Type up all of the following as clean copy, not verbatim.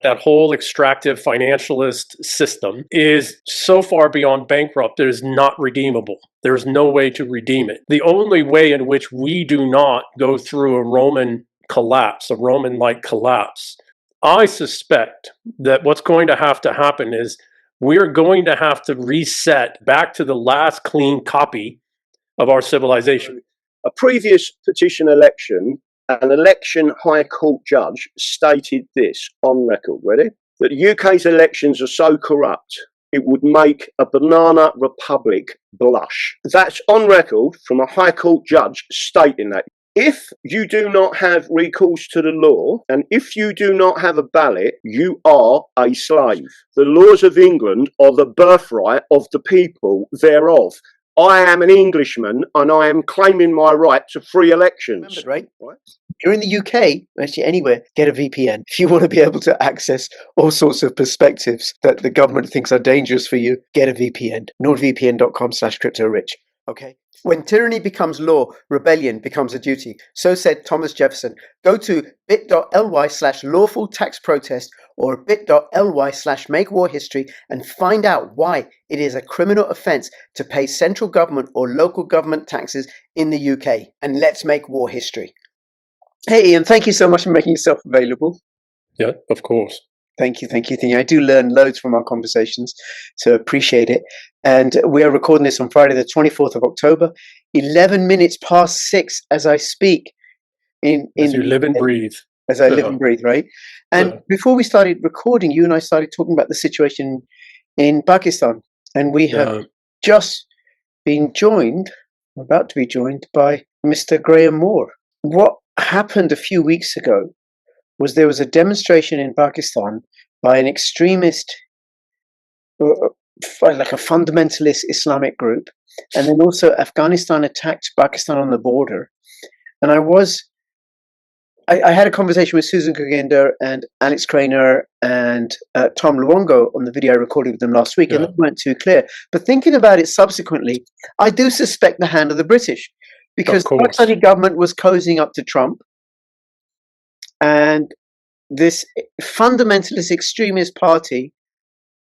that whole extractive financialist system is so far beyond bankrupt, it is not redeemable. There's no way to redeem it. The only way in which we do not go through a Roman collapse, a Roman-like collapse, I suspect that what's going to happen is we're going to have to reset back to the last clean copy of our civilization. A previous petition election, an election High Court judge stated this on record, ready? That the UK's elections are so corrupt, it would make a banana republic blush. That's on record from a High Court judge stating that. If you do not have recourse to the law, and if you do not have a ballot, you are a slave. The laws of England are the birthright of the people thereof. I am an Englishman, and I am claiming my right to free elections. Remember, right? You're in the UK, actually anywhere, get a VPN. If you want to be able to access all sorts of perspectives that the government thinks are dangerous for you, get a VPN. nordvpn.com/cryptorich. Okay. When tyranny becomes law, rebellion becomes a duty. So said Thomas Jefferson. Go to bit.ly/lawful tax protest or bit.ly/make war history and find out why it is a criminal offense to pay central government or local government taxes in the UK. And let's make war history. Hey, Ian, thank you so much for making yourself available. Yeah, of course. Thank you. I do learn loads from our conversations, so appreciate it. And we are recording this on Friday, the 24th of October, 11 minutes past 6 as I speak. As you live and breathe. As I live and breathe, right? And before we started recording, you and I started talking about the situation in Pakistan. And we have just been joined, about to be joined, by Mr. Graham Moore. What happened a few weeks ago was there was a demonstration in Pakistan by an extremist, like a fundamentalist Islamic group, and then also Afghanistan attacked Pakistan on the border. And I had a conversation with Susan Kuginder and Alex Craner and Tom Luongo on the video I recorded with them last week, and they weren't too clear. But thinking about it subsequently, I do suspect the hand of the British, because the Pakistani government was cozying up to Trump. And this fundamentalist extremist party,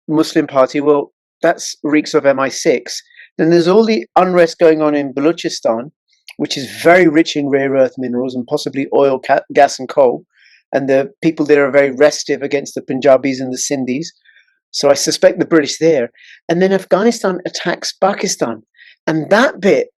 Muslim party, well, that's reeks of MI6. Then there's all the unrest going on in Balochistan, which is very rich in rare earth minerals and possibly oil, gas and coal. And the people there are very restive against the Punjabis and the Sindhis. So I suspect the British there. And then Afghanistan attacks Pakistan. And that bit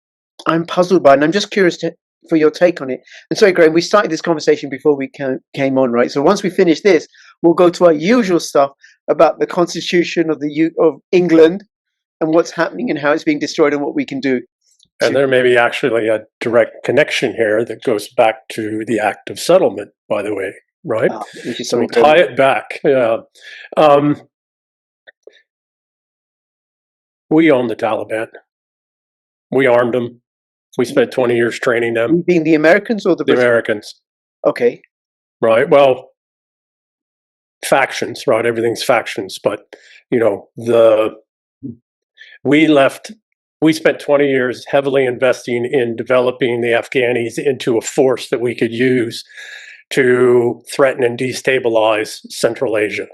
I'm puzzled by, and I'm just curious for your take on it. And sorry, Graham, we started this conversation before we came on, right? So once we finish this, we'll go to our usual stuff about the Constitution of of England and what's happening and how it's being destroyed and what we can do. And there may be actually a direct connection here that goes back to the Act of Settlement, by the way, right? So we'll tie it back. Yeah. We own the Taliban. We armed them. We spent 20 years training them. Being the Americans or the British? Americans. Okay. Right. Well, factions, right? Everything's factions. But, we spent 20 years heavily investing in developing the Afghanis into a force that we could use to threaten and destabilize Central Asia.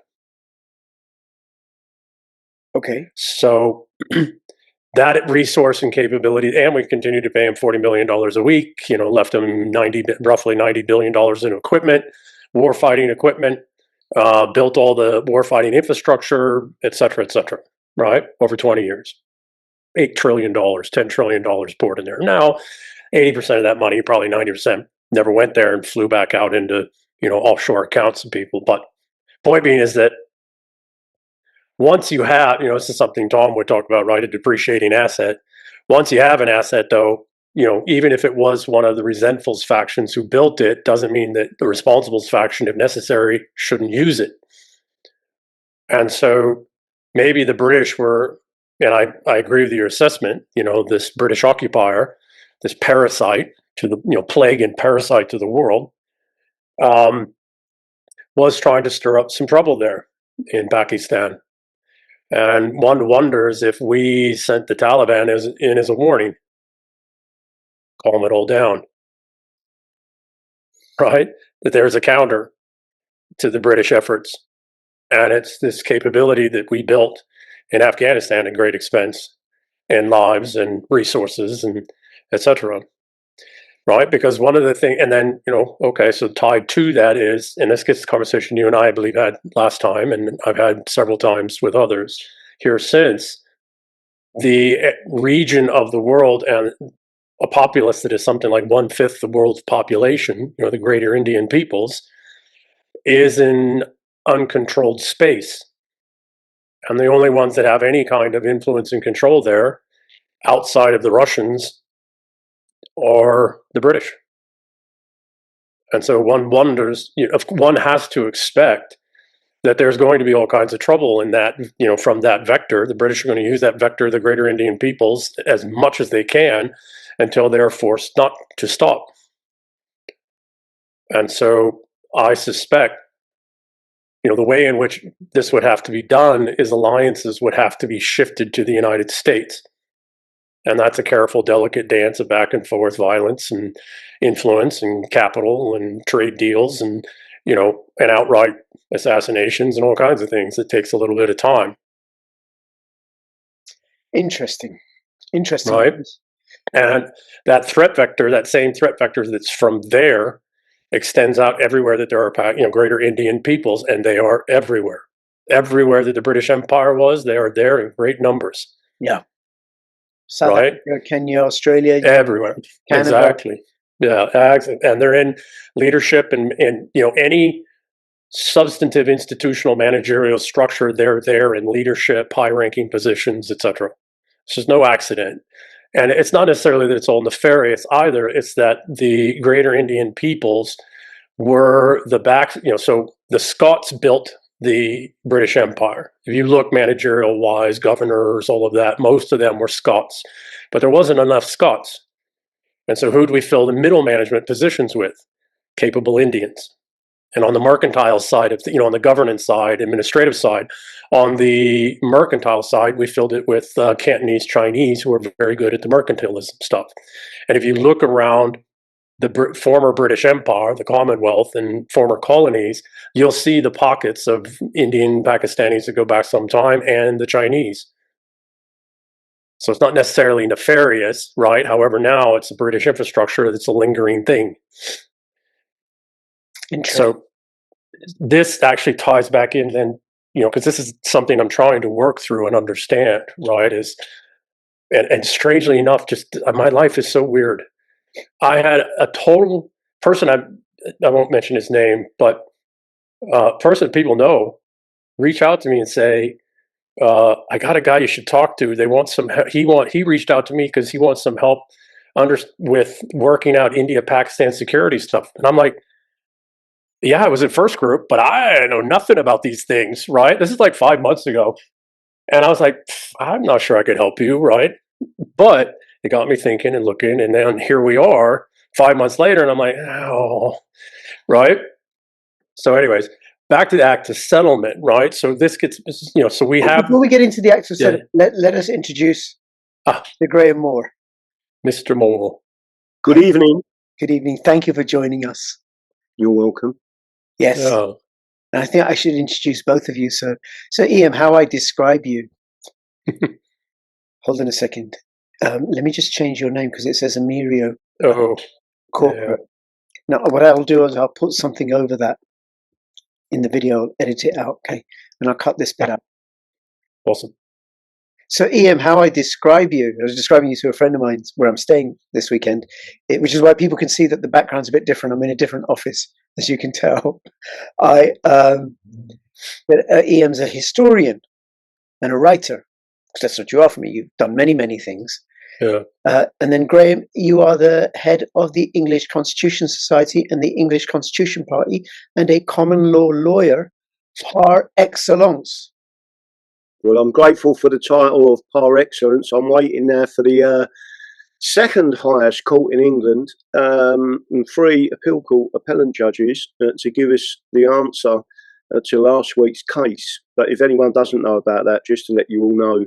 Okay. So that resource and capability, and we continued to pay them $40 million a week, left them roughly $90 billion in equipment, warfighting equipment, built all the warfighting infrastructure, et cetera, right? Over 20 years. $8 trillion, $10 trillion poured in there. Now, 80% of that money, probably 90%, never went there and flew back out into, offshore accounts of people. But point being is that once you have, this is something Tom would talk about, right? A depreciating asset. Once you have an asset, though, even if it was one of the resentfuls factions who built it, doesn't mean that the responsibles faction, if necessary, shouldn't use it. And so maybe the British were, and I agree with your assessment, this British occupier, this parasite to the, plague and parasite to the world, was trying to stir up some trouble there in Pakistan. And one wonders if we sent the Taliban as a warning, calm it all down, right? That there's a counter to the British efforts And it's this capability that we built in Afghanistan at great expense and lives and resources and etc. Right? Because one of the things, and then, okay, so tied to that is, and this gets the conversation you and I believe had last time, and I've had several times with others here since, the region of the world and a populace that is something like 1/5 the world's population, the greater Indian peoples, is in uncontrolled space. And the only ones that have any kind of influence and control there, outside of the Russians, are the British. And so one wonders, one has to expect that there's going to be all kinds of trouble in that, from that vector. The British are going to use that vector, the greater Indian peoples, as much as they can until they're forced not to stop. And so I suspect, the way in which this would have to be done is alliances would have to be shifted to the United States. And that's a careful, delicate dance of back and forth violence and influence and capital and trade deals and, and outright assassinations and all kinds of things. It takes a little bit of time. Interesting. Right. And that threat vector, that same threat vector that's from there, extends out everywhere that there are, greater Indian peoples, and they are everywhere. Everywhere that the British Empire was, they are there in great numbers. Yeah. South Africa, Kenya, Australia, everywhere. Canada. Exactly. Yeah, and they're in leadership and any substantive institutional managerial structure. They're there in leadership, high-ranking positions, etc. It's just no accident. And it's not necessarily that it's all nefarious either. It's that the greater Indian peoples were the back, so the Scots built the British Empire. If you look managerial wise, governors, all of that, most of them were Scots, but there wasn't enough Scots. And so who do we fill the middle management positions with? Capable Indians. And on the mercantile side of, on the governance side, administrative side, on the mercantile side, we filled it with Cantonese Chinese who are very good at the mercantilism stuff. And if you look around the former British Empire, the Commonwealth, and former colonies, you'll see the pockets of Indian Pakistanis that go back some time and the Chinese. So it's not necessarily nefarious, right? However, now it's a British infrastructure that's a lingering thing. So this actually ties back in then, because this is something I'm trying to work through and understand, right? And strangely enough, just my life is so weird. I had a total person, I won't mention his name, but person people know, reach out to me and say, I got a guy you should talk to. They want some. He reached out to me because he wants some help with working out India-Pakistan security stuff. And I'm like, yeah, I was at First Group, but I know nothing about these things, right? This is like 5 months ago. And I was like, I'm not sure I could help you, right? But it got me thinking and looking, and then here we are 5 months later, and I'm like, oh, right? So anyways, back to the Act of Settlement, right? So this gets, so we have... Before we get into the Act of Settlement, let us introduce Mr. Graham Moore. Mr. Moore. Good evening. Good evening. Thank you for joining us. You're welcome. Yes. Oh. And I think I should introduce both of you. So Ian, how I describe you. Hold on a second. Let me just change your name because it says Emirio Corporate. Yeah. Now, what I'll do is I'll put something over that in the video, I'll edit it out, okay? And I'll cut this bit out. Awesome. So Ian, how I describe you, I was describing you to a friend of mine where I'm staying this weekend, which is why people can see that the background's a bit different. I'm in a different office, as you can tell. Ian's a historian and a writer, because that's what you are for me. You've done many, many things. Yeah. And then Graham, you are the head of the English Constitution Society and the English Constitution Party, and a common law lawyer par excellence. Well, I'm grateful for the title of par excellence. I'm waiting now for the second highest court in England and 3 appeal court appellant judges to give us the answer to last week's case. But if anyone doesn't know about that, just to let you all know,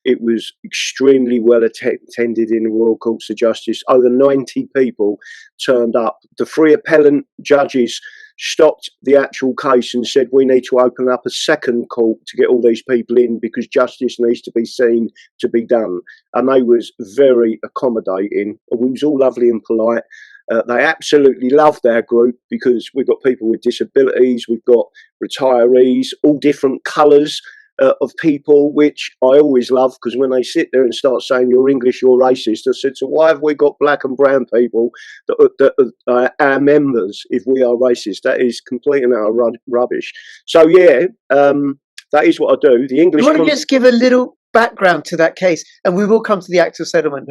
it was extremely well attended in the Royal Courts of Justice. Over 90 people turned up. The 3 appellant judges stopped the actual case and said, we need to open up a second court to get all these people in because justice needs to be seen to be done. And they was very accommodating. We was all lovely and polite. They absolutely loved our group because we've got people with disabilities, we've got retirees, all different colours of people, which I always love, because when they sit there and start saying you're English, you're racist, I said, so why have we got black and brown people that are our members if we are racist? That is complete and utter rubbish. So yeah, that is what I do. The English. You want to just give a little background to that case, and we will come to the Act of Settlement.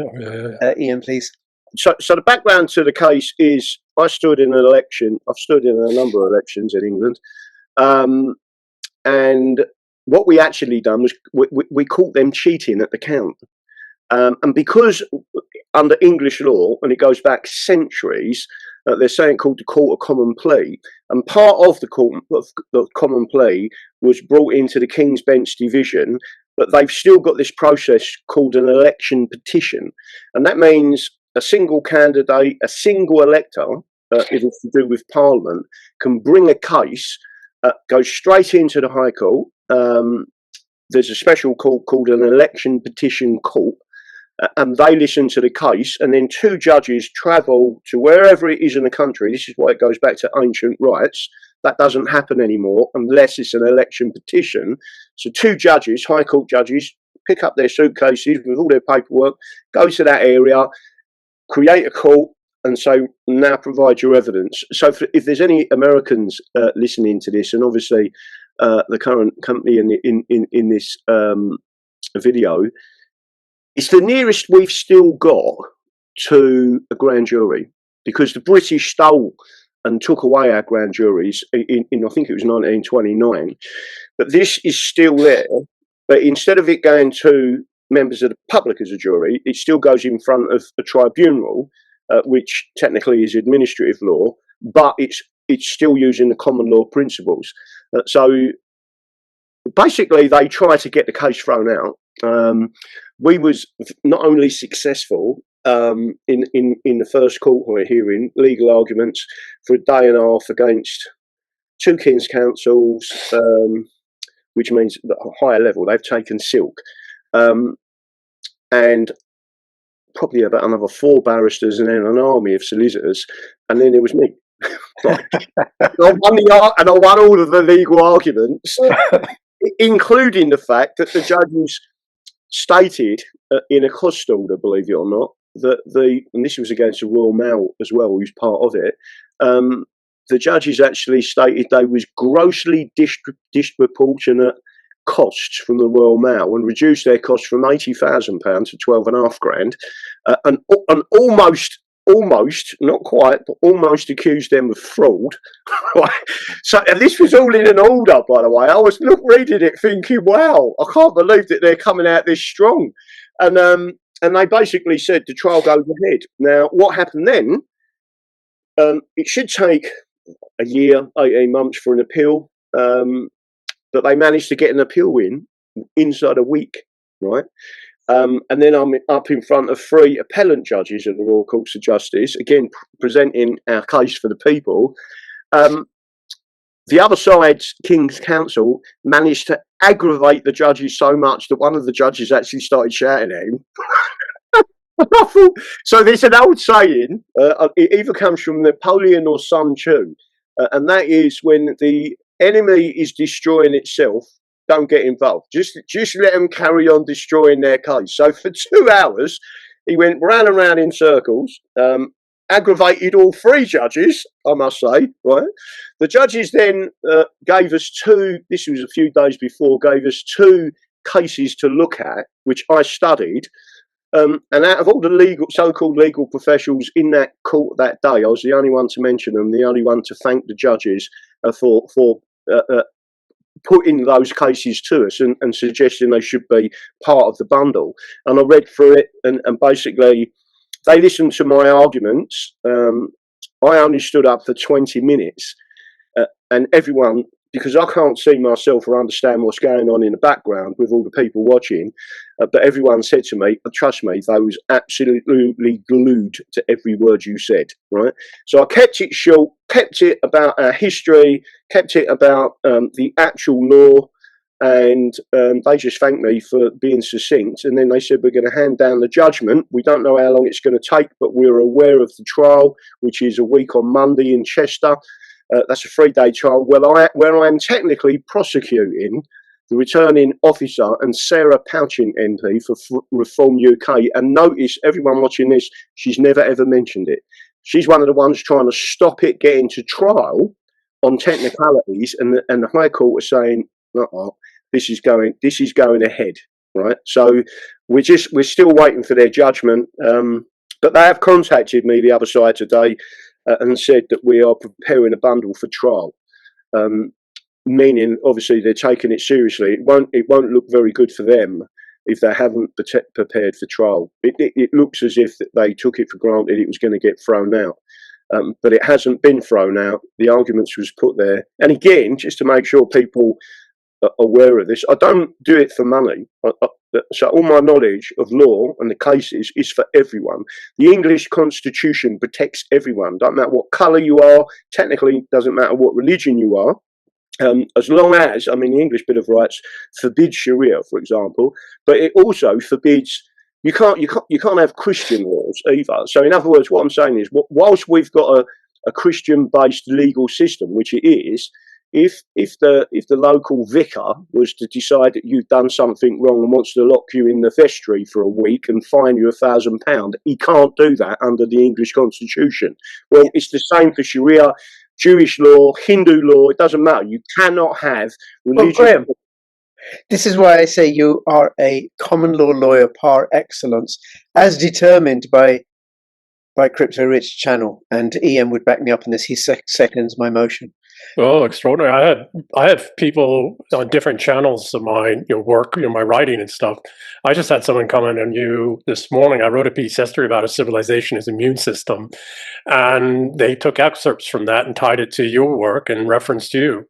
Ian, please. So the background to the case is I stood in an election. I've stood in a number of elections in England, and what we actually done was we caught them cheating at the count. And because under English law, and it goes back centuries, there's something called the Court of Common Plea. And part of the Court of Common Plea was brought into the King's Bench Division, but they've still got this process called an election petition. And that means a single candidate, a single elector, if it's to do with Parliament, can bring a case, go straight into the High Court. There's a special court called an election petition court, and they listen to the case, and then two judges travel to wherever it is in the country. This is why it goes back to ancient rights. That doesn't happen anymore unless it's an election petition. So two judges, High Court judges, pick up their suitcases with all their paperwork, go to that area, create a court, and so now provide your evidence. So if there's any Americans listening to this, and obviously the current company in this video, it's the nearest we've still got to a grand jury, because the British stole and took away our grand juries in I think it was 1929. But this is still there. But instead of it going to members of the public as a jury, it still goes in front of a tribunal, which technically is administrative law, but it's still using the common law principles. So basically, they try to get the case thrown out. We was not only successful in the first court hearing, legal arguments for a day and a half against two King's Counsels, which means at a higher level they've taken silk, and probably about another 4 barristers and then an army of solicitors, and then there was me. I won all of the legal arguments, including the fact that the judges stated in a cost order, believe it or not, that and this was against the Royal Mail as well, who's part of it, the judges actually stated they was grossly disproportionate costs from the Royal Mail and reduced their costs from £80,000 to £12.5 grand, and almost, not quite, but almost accused them of fraud. So, and this was all in an order, by the way. I was reading it thinking, wow, I can't believe that they're coming out this strong. And they basically said the trial goes ahead. Now, what happened then, it should take a year, 18 months for an appeal, but they managed to get an appeal in inside a week, right? And then I'm up in front of 3 appellant judges at the Royal Courts of Justice, again presenting our case for the people. The other side's King's Counsel managed to aggravate the judges so much that one of the judges actually started shouting at him. So there's an old saying, it either comes from Napoleon or Sun Tzu, and that is, when the enemy is destroying itself, don't get involved. Just let them carry on destroying their case. So for 2 hours, he went round and round in circles, aggravated all 3 judges, I must say, right? The judges then gave us 2, this was a few days before, gave us 2 cases to look at, which I studied. And out of all the so-called legal professionals in that court that day, I was the only one to mention them, the only one to thank the judges for putting those cases to us and suggesting they should be part of the bundle. And I read through it, and basically they listened to my arguments. I only stood up for 20 minutes, and everyone, because I can't see myself or understand what's going on in the background with all the people watching, but everyone said to me, trust me, they was absolutely glued to every word you said, right? So I kept it short, kept it about our history, kept it about the actual law, and they just thanked me for being succinct. And then they said, we're going to hand down the judgment. We don't know how long it's going to take, but we're aware of the trial, which is a week on Monday in Chester. That's a 3-day trial where I am technically prosecuting the returning officer and Sarah Pouchin MP for Reform UK. And notice, everyone watching this, she's never ever mentioned it. She's one of the ones trying to stop it getting to trial on technicalities, and the High Court is saying, this is going ahead, right? So we're still waiting for their judgment. But they have contacted me, the other side, today, and said that we are preparing a bundle for trial. Meaning, obviously, they're taking it seriously. It won't look very good for them if they haven't prepared for trial. It looks as if they took it for granted it was going to get thrown out. But it hasn't been thrown out. The arguments was put there. And again, just to make sure people are aware of this, I don't do it for money. So all my knowledge of law and the cases is for everyone. The English Constitution protects everyone. Don't matter what colour you are. Technically, doesn't matter what religion you are. As long as, the English Bill of Rights forbids Sharia, for example, but it also forbids, you can't have Christian laws either. So in other words, what I'm saying is, whilst we've got a Christian-based legal system, which it is, if the local vicar was to decide that you've done something wrong and wants to lock you in the vestry for a week and fine you £1,000, he can't do that under the English Constitution. Well, it's the same for Sharia, Jewish law, Hindu law. It doesn't matter. You cannot have religious. Well, Graham, this is why I say you are a common law lawyer par excellence, as determined by Crypto Rich channel, and Ian would back me up on this. He seconds my motion. Oh, extraordinary! I have people on different channels of mine, work, my writing and stuff. I just had someone comment on you this morning. I wrote a piece yesterday about a civilization's immune system, and they took excerpts from that and tied it to your work and referenced you.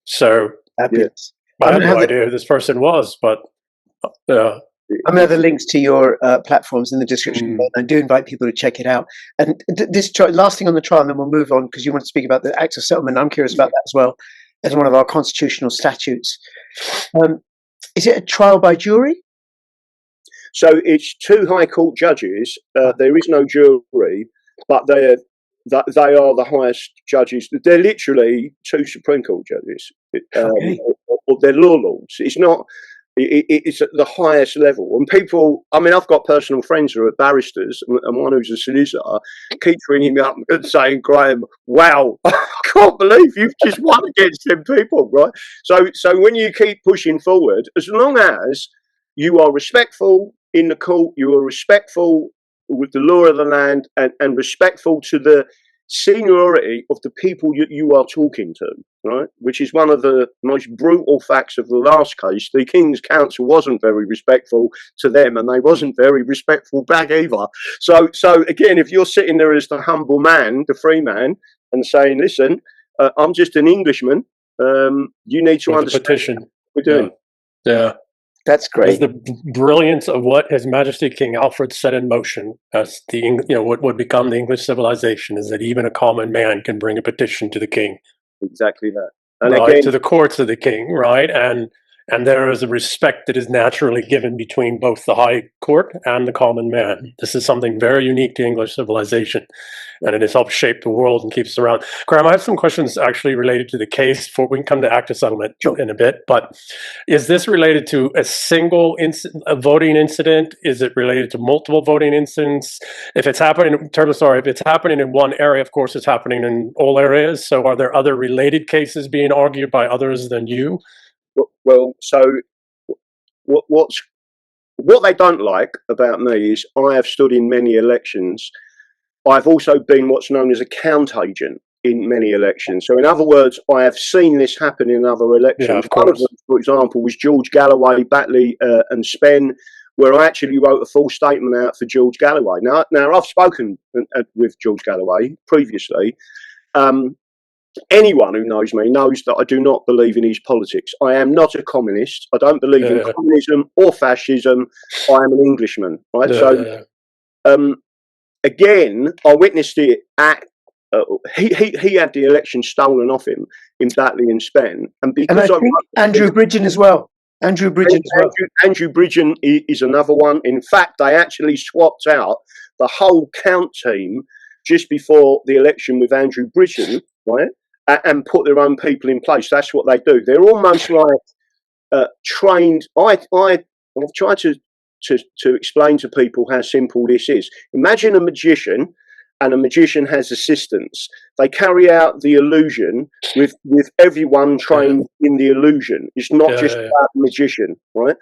So Fabulous. I had no idea who this person was, but I'm going to have the links to your platforms in the description. I do invite people to check it out. And this last thing on the trial, and then we'll move on, because you want to speak about the Act of Settlement. I'm curious about that as well, as one of our constitutional statutes. Is it a trial by jury? So it's 2 High Court judges. There is no jury, but they are the highest judges. They're literally 2 Supreme Court judges. Okay. Or they're law lords. It's not. It's at the highest level, and people. I've got personal friends who are barristers, and one who's a solicitor keeps ringing me up and saying, "Graham, wow, I can't believe you've just won against them people, right?" So when you keep pushing forward, as long as you are respectful in the court, you are respectful with the law of the land, and respectful to the seniority of the people you are talking to, right? Which is one of the most brutal facts of the last case. The King's Counsel wasn't very respectful to them, and they wasn't very respectful back either. So again, if you're sitting there as the humble man, the free man, and saying, "Listen, I'm just an Englishman. You need to understand petition what we're doing." Yeah. That's great. The brilliance of what His Majesty King Alfred set in motion as what would become the English civilization is that even a common man can bring a petition to the king. Exactly that. And right, again, to the courts of the king, right? And there is a respect that is naturally given between both the High Court and the common man. This is something very unique to English civilization, and it has helped shape the world and keeps us around. Graham, I have some questions actually related to the case before we can come to Act of Settlement in a bit, but is this related to a single voting incident? Is it related to multiple voting incidents? If it's happening if it's happening in one area, of course it's happening in all areas. So are there other related cases being argued by others than you? Well, so what they don't like about me is I have stood in many elections. I've also been what's known as a count agent in many elections. So in other words, I have seen this happen in other elections. Yeah, of One of course. them, for example, was George Galloway, Batley and Spen, where I actually wrote a full statement out for George Galloway. Now I've spoken with George Galloway previously. Anyone who knows me knows that I do not believe in his politics. I am not a communist. I don't believe in communism or fascism. I am an Englishman, right? Again, I witnessed it at he had the election stolen off him in Batley and Spen, and And I because think Andrew Bridgen as well. Andrew Bridgen is another one. In fact, they actually swapped out the whole count team just before the election with Andrew Bridgen, right, and put their own people in place. That's what they do. They're almost like trained. I've tried to explain to people how simple this is. Imagine a magician, and a magician has assistants. They carry out the illusion with everyone trained in the illusion. It's not just about the magician, right?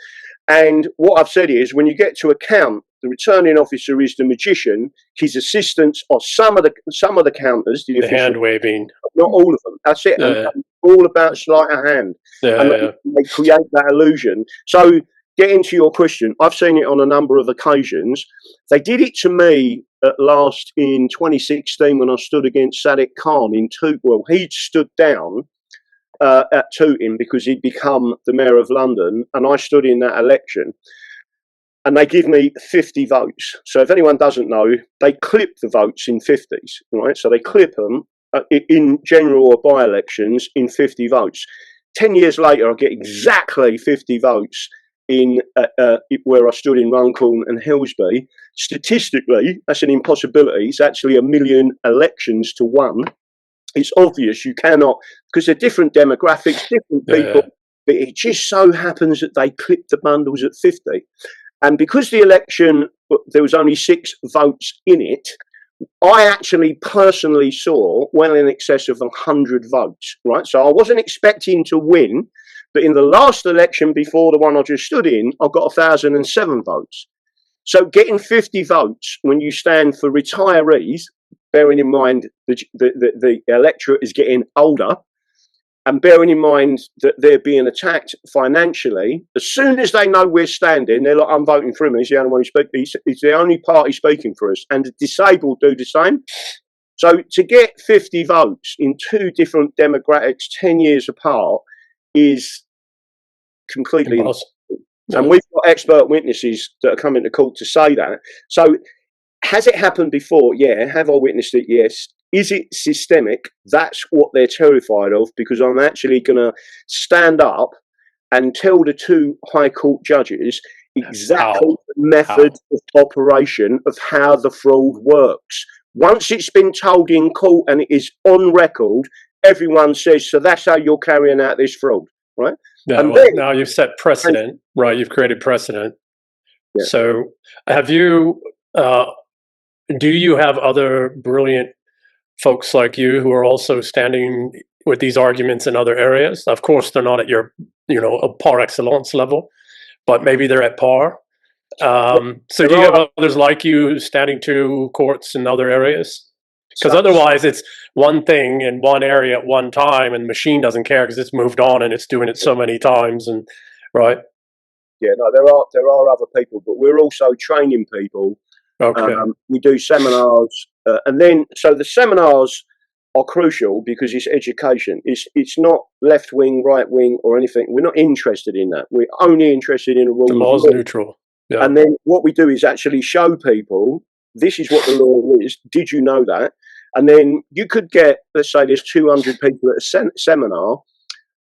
And what I've said is, when you get to a count, the returning officer is the magician. His assistants are some of the counters, the hand waving, not all of them. That's it. And all about sleight of hand. They create that illusion. So, getting to your question, I've seen it on a number of occasions. They did it to me at last in 2016 when I stood against Sadiq Khan in Tooting. Well, he'd stood down at Tooting because he'd become the mayor of London, and I stood in that election. And they give me 50 votes. So if anyone doesn't know, they clip the votes in 50s, right? So they clip them in general or by-elections in 50 votes. 10 years later, I get exactly 50 votes in where I stood in Runcorn and Hillsby. Statistically, that's an impossibility. It's actually 1 million elections to one. It's obvious you cannot, because they're different demographics, different people, but it just so happens that they clip the bundles at 50. And because the election, there was only 6 votes in it, I actually personally saw well in excess of 100 votes, right? So I wasn't expecting to win, but in the last election before the one I just stood in, I got 1,007 votes. So getting 50 votes when you stand for retirees, bearing in mind the electorate is getting older, and bearing in mind that they're being attacked financially, as soon as they know we're standing, they're like, I'm voting for him. He's the only one who speaks. He's the only party speaking for us. And the disabled do the same. So to get 50 votes in 2 different demographics 10 years apart is completely impossible. And we've got expert witnesses that are coming to court to say that. So has it happened before? Yeah. Have I witnessed it? Yes. Is it systemic? That's what they're terrified of, because I'm actually going to stand up and tell the 2 High Court judges exactly the method of operation of how the fraud works. Once it's been told in court and it is on record, everyone says, so that's how you're carrying out this fraud, right? Yeah, and well, then, now you've set precedent, right? You've created precedent. Yeah. So have you, do you have other brilliant folks like you who are also standing with these arguments in other areas? Of course, they're not at your, a par excellence level, but maybe they're at par. So do you have others like you standing to courts in other areas? Because otherwise it's one thing in one area at one time, and the machine doesn't care because it's moved on and it's doing it so many times, and right? Yeah, no, there are other people, but we're also training people. Okay. We do seminars, and then so the seminars are crucial because it's education. It's not left wing, right wing, or anything. We're not interested in that. We're only interested in a rule. The law is neutral. Yeah. And then what we do is actually show people this is what the law is. Did you know that? And then you could get, let's say, there's 200 people at a seminar.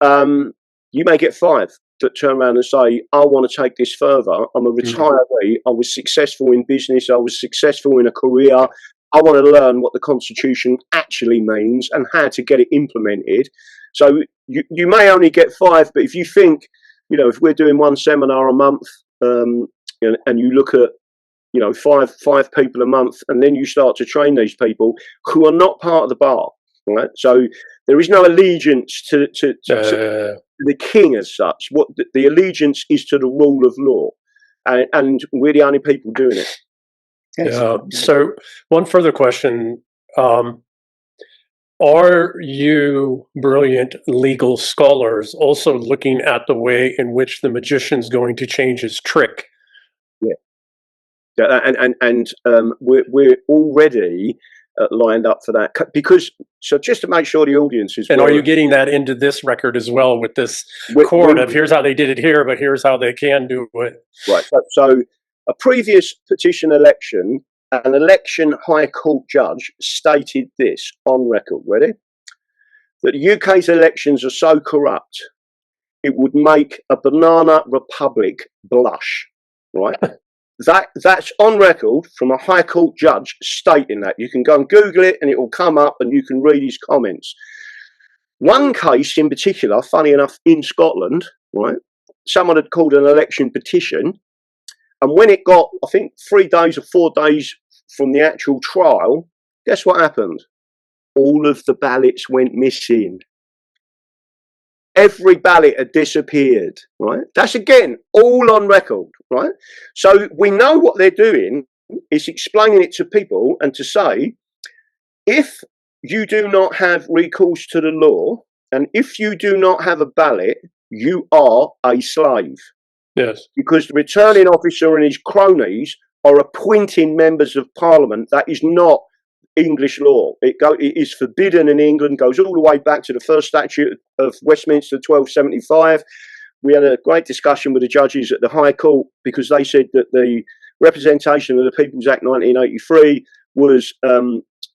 You may get 5 that turn around and say, I want to take this further. I'm a retiree. I was successful in business. I was successful in a career. I want to learn what the Constitution actually means and how to get it implemented. So you may only get 5, but if you think, if we're doing one seminar a month, and you look at, five people a month, and then you start to train these people who are not part of the bar, right? So there is no allegiance to the king as such. What the allegiance is to the rule of law, and we're the only people doing it. Yeah. So one further question: are you brilliant legal scholars also looking at the way in which the magician's going to change his trick? Yeah, and we're already lined up for that, because just to make sure the audience is. And are you getting that into this record as well with this court of here's how they did it here, but here's how they can do it? Right. So a previous petition election, an election High Court judge stated this on record, ready? That the UK's elections are so corrupt, it would make a banana republic blush, right? That's on record from a High Court judge stating that. You can go and Google it and it will come up and you can read his comments. One case in particular, funny enough, in Scotland, right? Someone had called an election petition, and when it got, I think, 3 days or 4 days from the actual trial, guess what happened? All of the ballots went missing. Every ballot had disappeared, right? That's again all on record, right? So we know what they're doing is explaining it to people and to say, if you do not have recourse to the law and if you do not have a ballot, you are a slave. Yes. Because the returning officer and his cronies are appointing members of parliament. That is not English law. It is forbidden in England, goes all the way back to the first statute of Westminster 1275. We had a great discussion with the judges at the High Court because they said that the representation of the People's Act 1983 was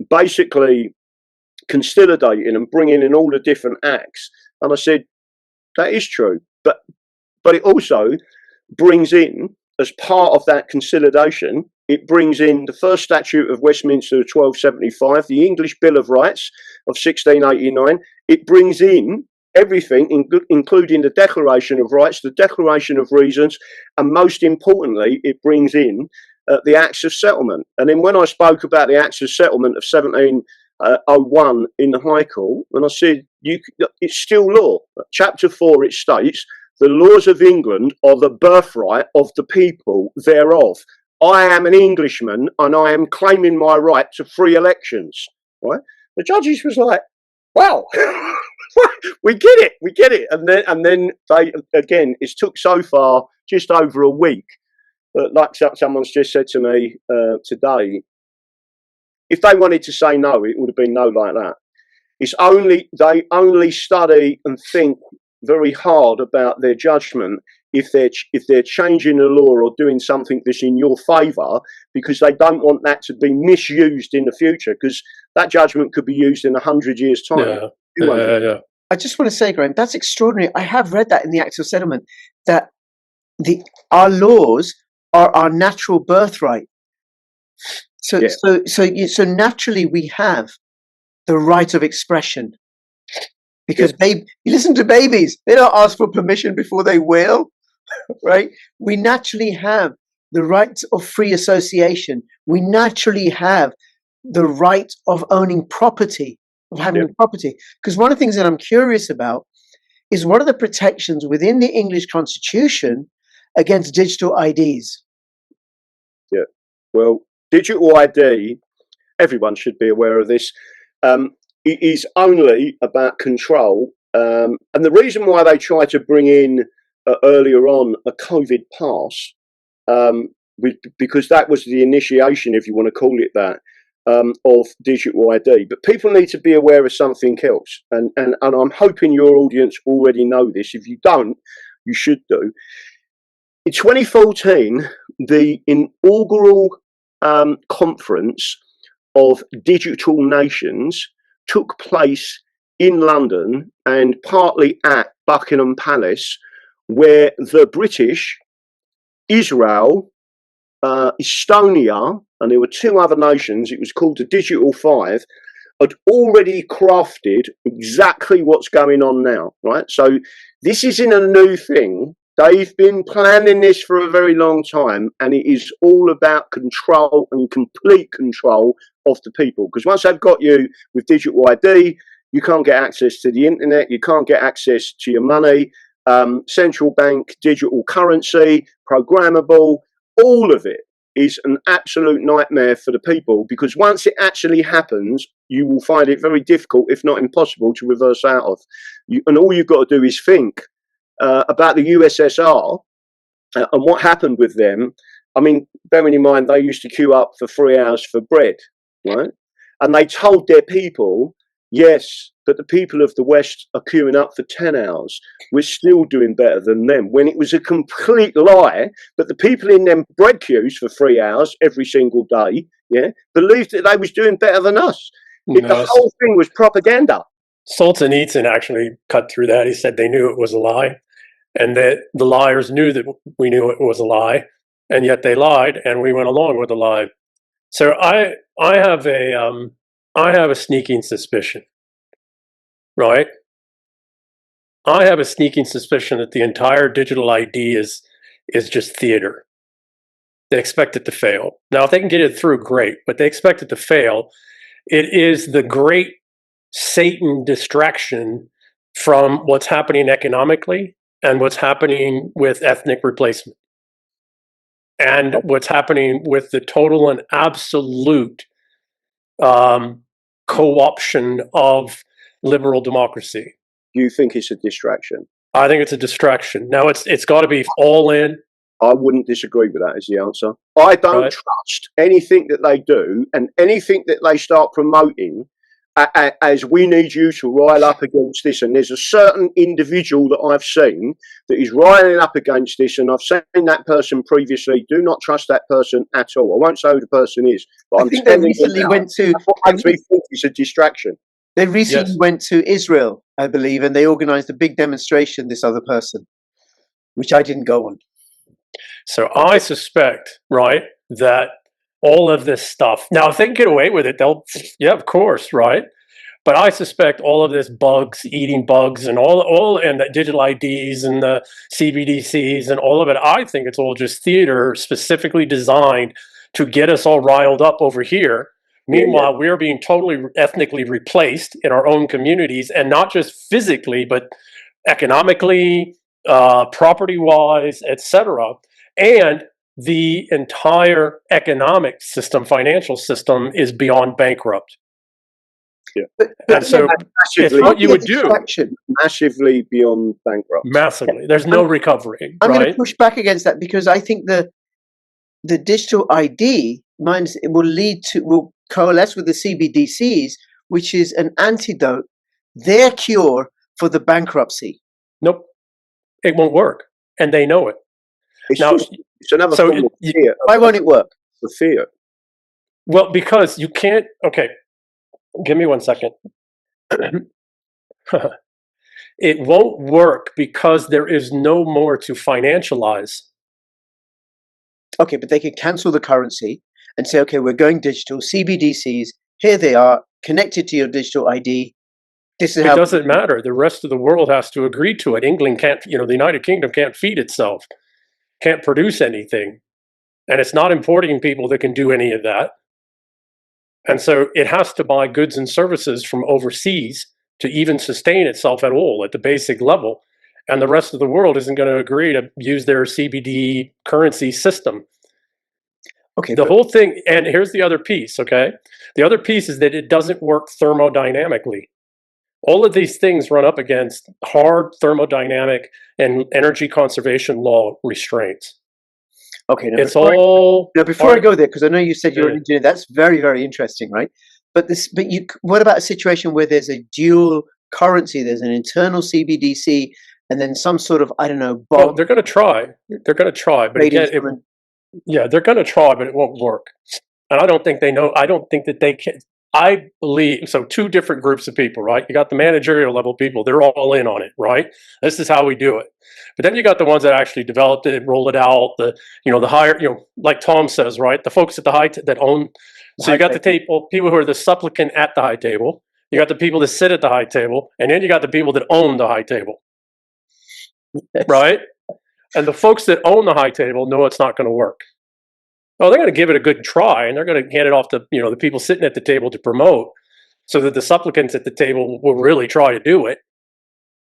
basically consolidating and bringing in all the different acts. And I said, that is true. But it also brings in, as part of that consolidation, it brings in the first statute of Westminster of 1275, the English Bill of Rights of 1689. It brings in everything, including the Declaration of Rights, the Declaration of Reasons, and most importantly, it brings in the Acts of Settlement. And then when I spoke about the Acts of Settlement of 1701 in the High Court, and I said, it's still law. Chapter 4, it states, the laws of England are the birthright of the people thereof. I am an Englishman and I am claiming my right to free elections. Right? The judges was like, wow, we get it. And then they, again, it's took so far just over a week. But like someone's just said to me today, if they wanted to say no, it would have been no like that. They only study and think very hard about their judgment if they're changing the law or doing something that's in your favour, because they don't want that to be misused in the future, because that judgment could be used in 100 years' time. Yeah. I just want to say, Graham, that's extraordinary. I have read that in the Acts of Settlement, that our laws are our natural birthright. So naturally we have the right of expression. Because you listen to babies, they don't ask for permission before they will, right? We naturally have the right of free association. We naturally have the right of owning property, of having property. Because one of the things that I'm curious about is, what are the protections within the English Constitution against digital IDs? Yeah, well, digital ID, everyone should be aware of this. It is only about control. And the reason why they try to bring in earlier on a COVID pass, because that was the initiation, if you want to call it that, of digital ID. But people need to be aware of something else. And I'm hoping your audience already know this. If you don't, you should do. In 2014, the inaugural conference of digital nations took place in London and partly at Buckingham Palace, where the British, Israel, Estonia, and there were 2 other nations, it was called the Digital Five, had already crafted exactly what's going on now, right? So this isn't a new thing. They've been planning this for a very long time, and it is all about control and complete control of the people. Because once they've got you with digital ID, you can't get access to the internet, you can't get access to your money, central bank digital currency, programmable, all of it is an absolute nightmare for the people, because once it actually happens, you will find it very difficult, if not impossible, to reverse out of. And all you've got to do is think about the USSR and what happened with them. I mean, bearing in mind, they used to queue up for 3 hours for bread, right? And they told their people, Yes, but the people of the West are queuing up for 10 hours. We're still doing better than them, when it was a complete lie. But the people in them bread queues for 3 hours every single day, yeah, believed that they was doing better than us. The No, whole thing was propaganda. Solzhenitsyn actually cut through that. He said they knew it was a lie, and that the liars knew that we knew it was a lie, and yet they lied, and we went along with the lie. So I have a sneaking suspicion, right? I have a sneaking suspicion that the entire digital ID is just theater. They expect it to fail. Now, if they can get it through, great, but they expect it to fail. It is the great Satan distraction from what's happening economically and what's happening with ethnic replacement and what's happening with the total and absolute co-option of liberal democracy. You think it's a distraction? I think it's a distraction. Now, it's got to be all in. I wouldn't disagree with that as the answer. I don't trust anything that they do, and anything that they start promoting as we need you to rile up against this. And there's a certain individual that I've seen that is riling up against this, and I've seen that person previously. Do not trust that person at all. I won't say who the person is, but I'm think they recently went to. I actually think it's a distraction. They recently went to Israel, I believe, and they organized a big demonstration, this other person, which I didn't go on. So I suspect, right, that all of this stuff, now if they can get away with it, they'll, yeah, of course, right? But I suspect all of this bugs, eating bugs, and all and the digital IDs and the CBDCs and all of it, I think it's all just theater specifically designed to get us all riled up over here. Meanwhile, we're being totally ethnically replaced in our own communities, and not just physically, but economically, property-wise, etc. And the entire economic system, financial system, is beyond bankrupt. Yeah. And so it's what you would do. Massively beyond bankrupt. Massively. There's no recovery. I'm going to push back against that, because I think the digital ID will coalesce with the CBDCs, which is an antidote, their cure for the bankruptcy. Nope. It won't work. And they know it. It's another form of fear. Why won't it work? The fear. Well, because you can't. Okay, give me 1 second. It won't work because there is no more to financialize. Okay, but they could cancel the currency and say, okay, we're going digital. CBDCs, here they are, connected to your digital ID. This is it doesn't matter. The rest of the world has to agree to it. England can't, the United Kingdom can't feed itself, can't produce anything. And it's not importing people that can do any of that. And so it has to buy goods and services from overseas to even sustain itself at all at the basic level. And the rest of the world isn't going to agree to use their CBD currency system. Okay. The whole thing, and here's the other piece, okay? The other piece is that it doesn't work thermodynamically. All of these things run up against hard thermodynamic and energy conservation law restraints. Okay, now it's all. Now, before I go there, because I know you said you're an engineer, that's very, very interesting, right? But what about a situation where there's a dual currency? There's an internal CBDC, and then some sort of, I don't know, bomb. Well, they're going to try. They're going to try, but again, they're going to try, but it won't work. And I don't think they know. I don't think that they can. I believe, so two different groups of people, right? You got the managerial level people, they're all in on it, right? This is how we do it. But then you got the ones that actually developed it, roll it out, the higher, like Tom says, right? The folks at the that own, so you got the people who are the supplicant at the high table, you got the people that sit at the high table, and then you got the people that own the high table, right? And the folks that own the high table know it's not going to work. Oh, they're going to give it a good try, and they're going to hand it off to the people sitting at the table to promote, so that the supplicants at the table will really try to do it,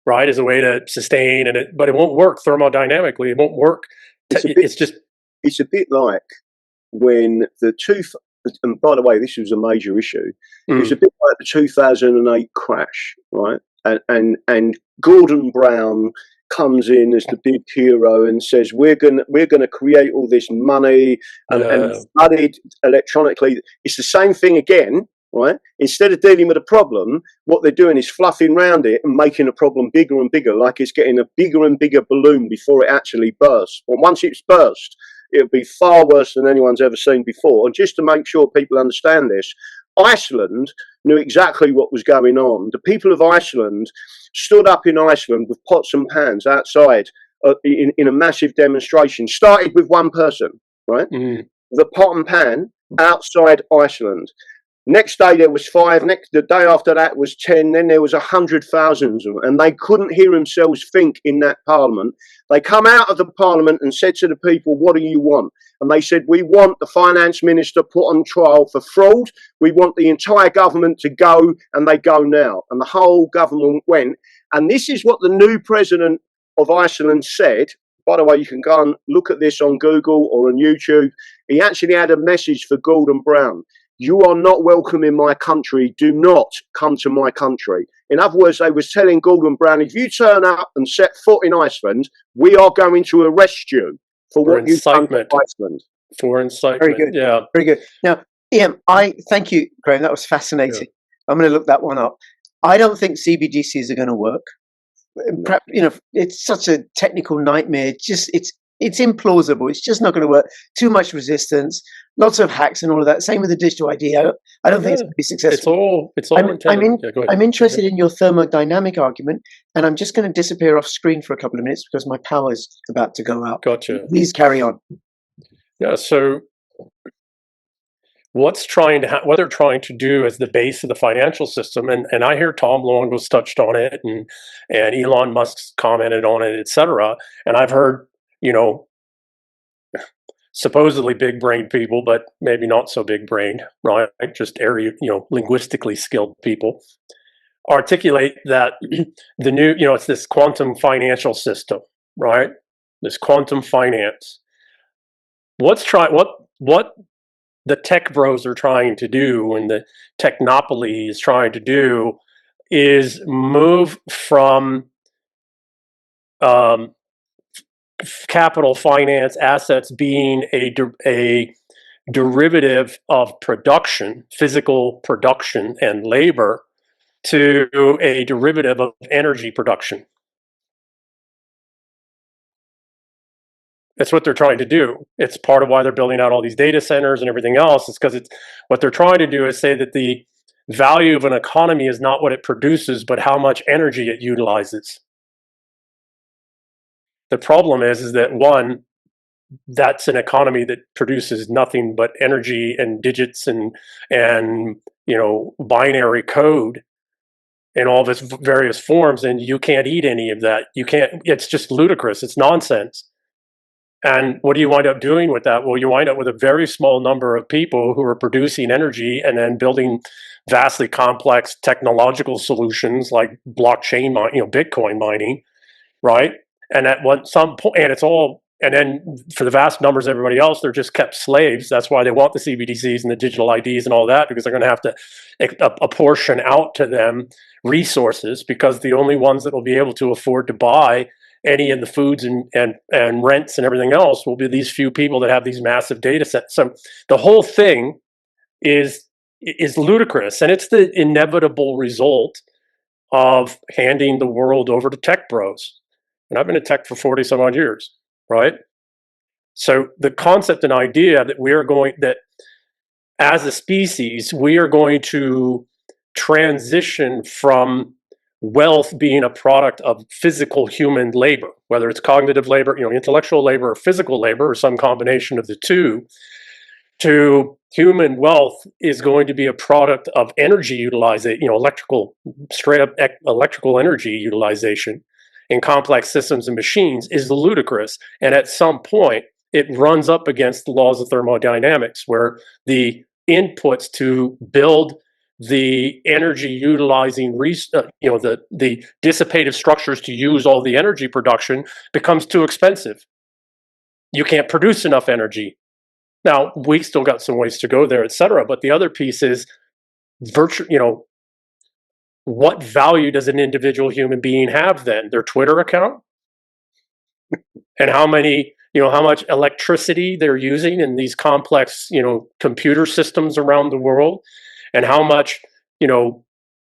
right, as a way to sustain. But it won't work thermodynamically. It won't work. It's a bit like when and by the way, this was a major issue. It was a bit like the 2008 crash, right? And Gordon Brown comes in as the big hero and says we're gonna create all this money and flooded electronically. It's the same thing again, right? Instead of dealing with a problem, what they're doing is fluffing around it and making the problem bigger and bigger, like it's getting a bigger and bigger balloon before it actually bursts. But once it's burst, it'll be far worse than anyone's ever seen before. And just to make sure people understand this, Iceland knew exactly what was going on. The people of Iceland stood up in Iceland with pots and pans outside in a massive demonstration. Started with one person, right? The pot and pan outside Iceland. Next day there was 5. The day after that was 10. Then there was 100,000 of them, and they couldn't hear themselves think in that parliament. They come out of the parliament and said to the people, "What do you want?" And they said, "We want the finance minister put on trial for fraud. We want the entire government to go," and they go now. And the whole government went. And this is what the new president of Iceland said. By the way, you can go and look at this on Google or on YouTube. He actually had a message for Gordon Brown. "You are not welcome in my country. Do not come to my country." In other words, they was telling Gordon Brown, if you turn up and set foot in Iceland, we are going to arrest you for what you've done to Iceland. For incitement. Very good. Yeah. Very good. Now, Ian, I thank you, Graham. That was fascinating. Yeah. I'm going to look that one up. I don't think CBDCs are going to work. Perhaps, you know, it's such a technical nightmare. It's implausible. It's just not going to work. Too much resistance, lots of hacks and all of that. Same with the digital ID. I don't think it's going to be successful. It's all intended. I'm interested in your thermodynamic argument, and I'm just going to disappear off screen for a couple of minutes because my power's about to go out. Gotcha. Please carry on. Yeah. So what they're trying to do as the base of the financial system, and I hear Tom Long was touched on it, and Elon Musk's commented on it, etc. And I've heard, you know, supposedly big-brained people, but maybe not so big-brained, right? Just linguistically skilled people articulate that the new, it's this quantum financial system, right? This quantum finance. What the tech bros are trying to do, and the technopoly is trying to do, is move from capital finance assets being a derivative of production, physical production and labor, to a derivative of energy production. That's what they're trying to do. It's part of why they're building out all these data centers and everything else. It's because what they're trying to do is say that the value of an economy is not what it produces, but how much energy it utilizes. The problem is that one, that's an economy that produces nothing but energy and digits and binary code in all of its various forms, and you can't eat any of that. You can't. It's just ludicrous. It's nonsense. And what do you wind up doing with that? Well, you wind up with a very small number of people who are producing energy and then building vastly complex technological solutions like blockchain, Bitcoin mining, right? And at some point, and then for the vast numbers of everybody else, they're just kept slaves. That's why they want the CBDCs and the digital IDs and all that, because they're going to have to apportion out to them resources, because the only ones that will be able to afford to buy any of the foods and rents and everything else will be these few people that have these massive data sets. So the whole thing is ludicrous, and it's the inevitable result of handing the world over to tech bros. And I've been in tech for 40 some odd years, right? So the concept and idea that as a species, we are going to transition from wealth being a product of physical human labor, whether it's cognitive labor, intellectual labor, or physical labor, or some combination of the two, to human wealth is going to be a product of energy utilization, straight up electrical energy utilization in complex systems and machines is ludicrous. And at some point, it runs up against the laws of thermodynamics, where the inputs to build the energy utilizing, the dissipative structures to use all the energy production becomes too expensive. You can't produce enough energy. Now, we still got some ways to go there, et cetera. But the other piece is what value does an individual human being have then? Their Twitter account? And how much electricity they're using in these complex, computer systems around the world? and how much,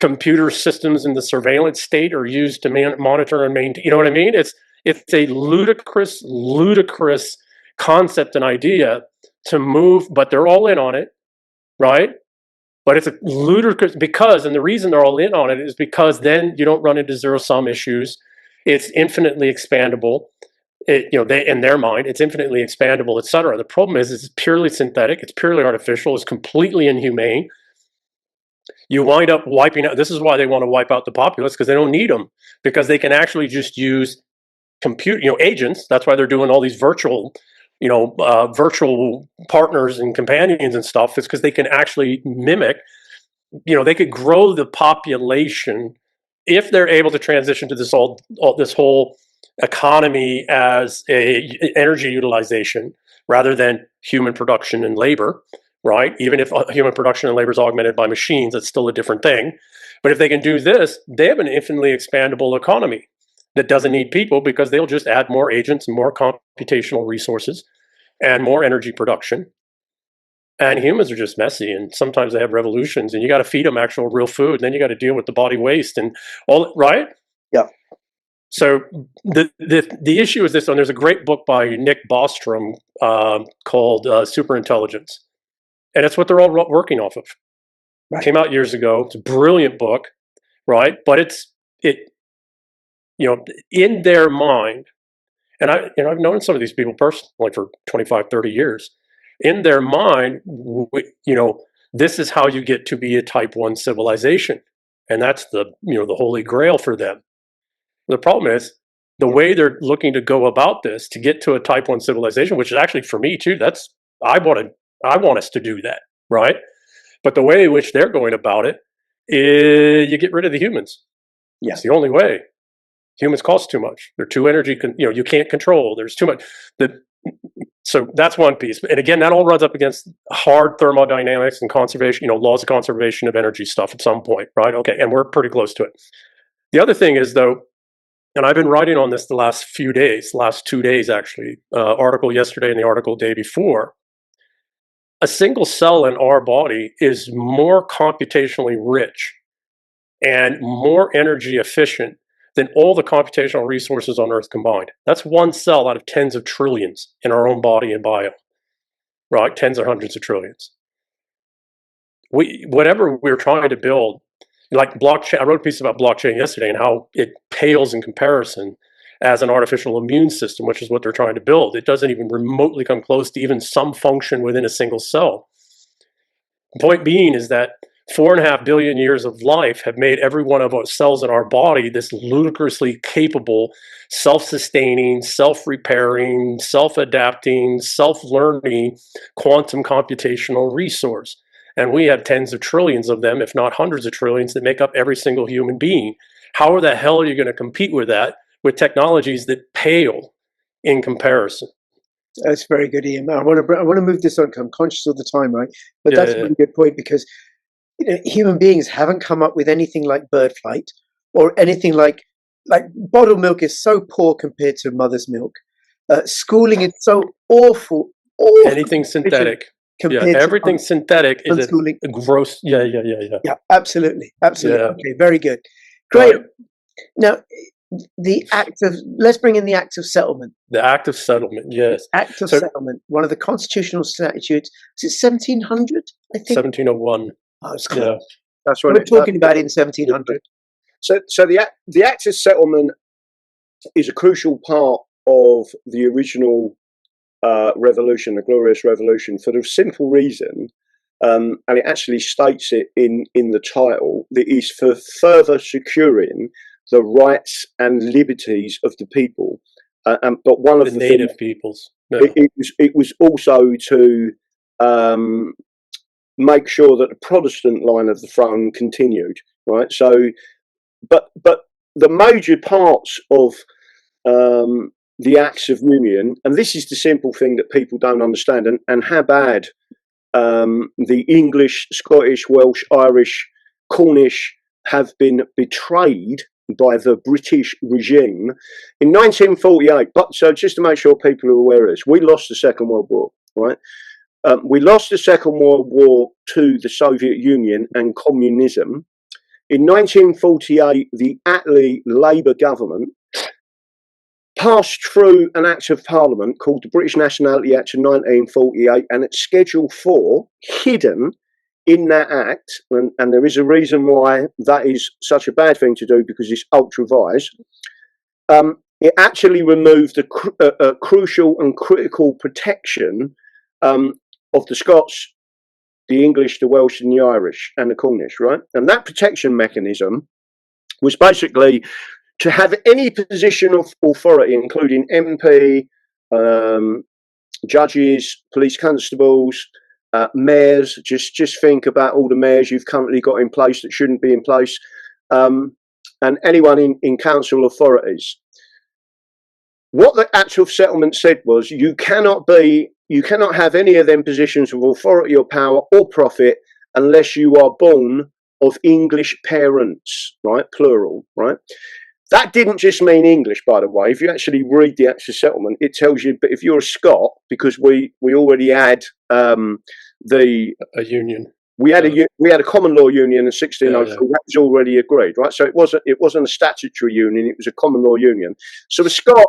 computer systems in the surveillance state are used to monitor and maintain. You know what I mean? It's a ludicrous concept and idea to move, but they're all in on it, right? But it's a ludicrous and the reason they're all in on it is because then you don't run into zero-sum issues. It's infinitely expandable. In their mind, it's infinitely expandable, et cetera. The problem is it's purely synthetic. It's purely artificial. It's completely inhumane. You wind up wiping out. This is why they want to wipe out the populace, because they don't need them, because they can actually just use agents. That's why they're doing all these virtual partners and companions and stuff, is because they can actually mimic, they could grow the population if they're able to transition to this whole economy as a energy utilization rather than human production and labor, right? Even if human production and labor is augmented by machines, that's still a different thing. But if they can do this, they have an infinitely expandable economy that doesn't need people, because they'll just add more agents and more computational resources and more energy production. And humans are just messy, and sometimes they have revolutions, and you got to feed them actual real food, and then you got to deal with the body waste and all, right? Yeah. So the issue is this, and there's a great book by Nick Bostrom called Superintelligence, and it's what they're all working off of. Right. Came out years ago. It's a brilliant book, right? But in their mind, and I've known some of these people personally for 25, 30 years. In their mind, this is how you get to be a type 1 civilization, and that's the holy grail for them. The problem is the way they're looking to go about this to get to a type 1 civilization, which is actually, for me too, I want us to do that, right? But the way in which they're going about it is you get rid of the humans. Yeah. It's the only way. Humans cost too much. They're too energy, you can't control. There's too much. So that's one piece. And again, that all runs up against hard thermodynamics and conservation, laws of conservation of energy stuff at some point, right? Okay, and we're pretty close to it. The other thing is, though, and I've been writing on this the last 2 days actually, article yesterday and the article day before. A single cell in our body is more computationally rich and more energy efficient than all the computational resources on Earth combined. That's one cell out of tens of trillions in our own body and bio, right? Tens or hundreds of trillions. Whatever we're trying to build, like blockchain, I wrote a piece about blockchain yesterday and how it pales in comparison as an artificial immune system, which is what they're trying to build. It doesn't even remotely come close to even some function within a single cell. The point being is that 4.5 billion years of life have made every one of our cells in our body this ludicrously capable, self-sustaining, self-repairing, self-adapting, self-learning quantum computational resource. And we have tens of trillions of them, if not hundreds of trillions, that make up every single human being. How the hell are you going to compete with that with technologies that pale in comparison? That's very good, Ian. I want to move this on, because I'm conscious of the time, right? But that's a really good point, because human beings haven't come up with anything like bird flight or anything like bottled milk is so poor compared to mother's milk. Schooling is so awful. Anything synthetic. Yeah, everything synthetic is a gross. Yeah. Yeah, absolutely. Yeah. Okay, very good. Great. Right. Now, let's bring in the act of settlement. The act of settlement, yes. Act of settlement, one of the constitutional statutes. Is it 1700? I think 1701. Oh, it's close. Yeah. That's what we're talking about in 1700. So the act of settlement is a crucial part of the original revolution, the Glorious Revolution, for the simple reason, and it actually states it in the title, that is for further securing the rights and liberties of the people. But one of the native peoples. Yeah. It was also to make sure that the Protestant line of the throne continued, right? So, but the major parts of the Acts of Union, and this is the simple thing that people don't understand, and how bad the English, Scottish, Welsh, Irish, Cornish have been betrayed by the British regime in 1948. But so just to make sure people are aware of this, we lost the Second World War, right? We lost the Second World War to the Soviet Union and communism. In 1948, the Attlee Labour government passed through an Act of Parliament called the British Nationality Act of 1948, and it's Schedule 4, hidden in that act, and there is a reason why that is such a bad thing to do, because it's ultra-vires. It actually removed a crucial and critical protection of the Scots, the English, the Welsh and the Irish and the Cornish, right? And that protection mechanism was basically to have any position of authority, including MP, judges, police constables, mayors. Just think about all the mayors you've currently got in place that shouldn't be in place, and anyone in council authorities. What the actual settlement said was, you cannot have any of them positions of authority or power or profit unless you are born of English parents, right? Plural, right? That didn't just mean English, by the way. If you actually read the actual settlement, it tells you, but if you're a Scot, because we already had a union. We had a common law union in 1604. That was already agreed, right? So it wasn't a statutory union, it was a common law union. So the Scot,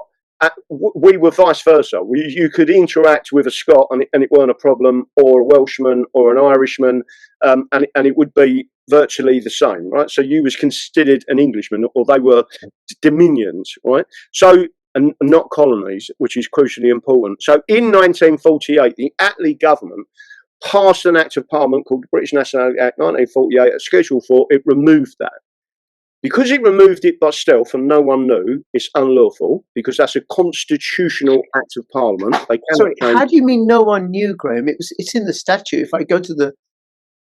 we were vice versa. You could interact with a Scot and it weren't a problem, or a Welshman or an Irishman, and it would be virtually the same, right? So you was considered an Englishman, or they were dominions, right? So, and not colonies, which is crucially important. So in 1948, the Attlee government passed an Act of Parliament called the British Nationality Act 1948 at Schedule 4. It removed that. Because it removed it by stealth and no one knew, it's unlawful, because that's a constitutional act of Parliament. Sorry, how do you mean no one knew, Graham? It's in the statute. If I go to the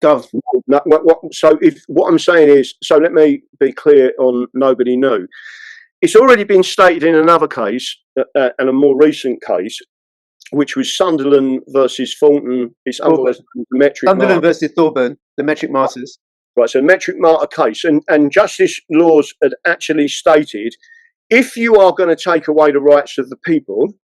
Gov. What I'm saying is, so let me be clear on nobody knew. It's already been stated in another case, and a more recent case, which was Sunderland versus Thornton. It's otherwise metric. Sunderland versus Thorburn, the metric martyrs. Right, so metric martyr case, and Justice Laws had actually stated, if you are going to take away the rights of the people,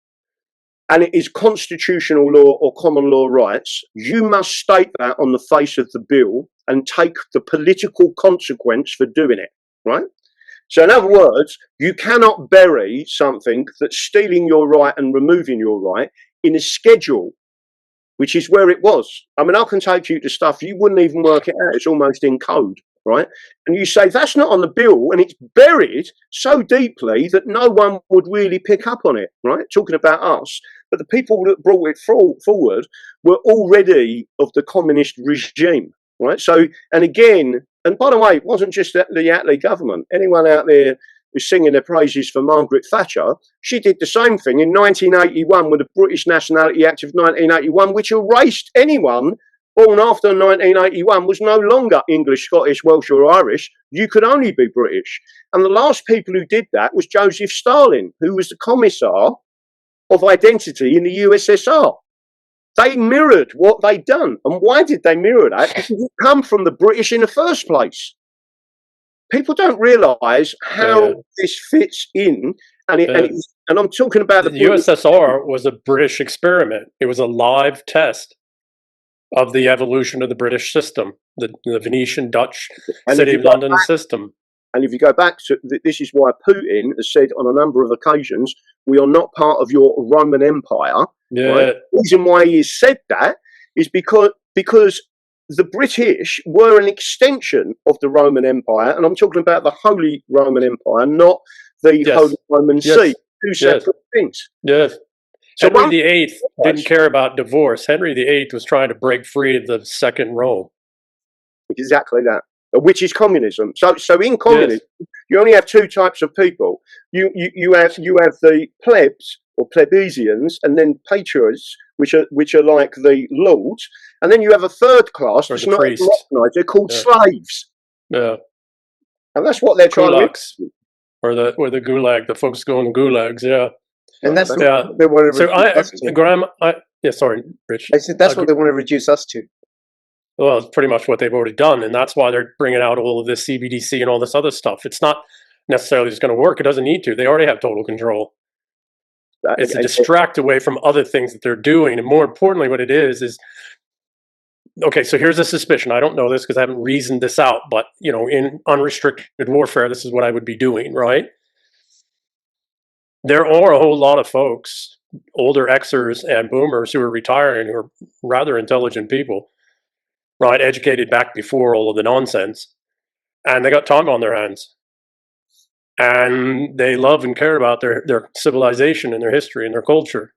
and it is constitutional law or common law rights, you must state that on the face of the bill and take the political consequence for doing it, right? So in other words, you cannot bury something that's stealing your right and removing your right in a schedule, which is where it was. I mean, I can take you to stuff you wouldn't even work it out. It's almost in code, right? And you say that's not on the bill, and it's buried so deeply that no one would really pick up on it, right? Talking about us. But the people that brought it forward were already of the communist regime, right? So, and again, and by the way, it wasn't just the Attlee government. Anyone out there who's singing their praises for Margaret Thatcher, she did the same thing in 1981 with the British Nationality Act of 1981, which erased anyone born after 1981 was no longer English, Scottish, Welsh or Irish. You could only be British. And the last people who did that was Joseph Stalin, who was the Commissar of Identity in the USSR. They mirrored what they'd done. And why did they mirror that? Because it come from the British in the first place. People don't realise how this fits in, and I'm talking about the USSR was a British experiment. It was a live test of the evolution of the British system, the Venetian Dutch City of London system. And if you go back to this, is why Putin has said on a number of occasions, we are not part of your Roman Empire. Yeah. Right? The reason why he has said that is because the British were an extension of the Roman Empire, and I'm talking about the Holy Roman Empire, not the Holy Roman See. Two separate things. Yes. So Henry VIII didn't care about divorce. Henry VIII was trying to break free of the Second Rome. Exactly that, which is communism. So in communism, you only have two types of people. You have the plebs or plebeians, and then patriots, which are like the lords, and then you have a third class that's not recognized. They're called slaves. Yeah, and that's what they're trying to. Or the gulag, the folks go in the gulags. Yeah, and that's what they want to reduce us to. Graham, sorry, Rich. I said that's what they want to reduce us to. Well, it's pretty much what they've already done, and that's why they're bringing out all of this CBDC and all this other stuff. It's not necessarily just going to work. It doesn't need to. They already have total control. It's a distract away from other things that they're doing. And more importantly, what it is, okay, so here's a suspicion. I don't know this because I haven't reasoned this out, but, you know, in unrestricted warfare, this is what I would be doing, right? There are a whole lot of folks, older Xers and boomers, who are retiring, who are rather intelligent people, right? Educated back before all of the nonsense. And they got time on their hands. And they love and care about their civilization and their history and their culture.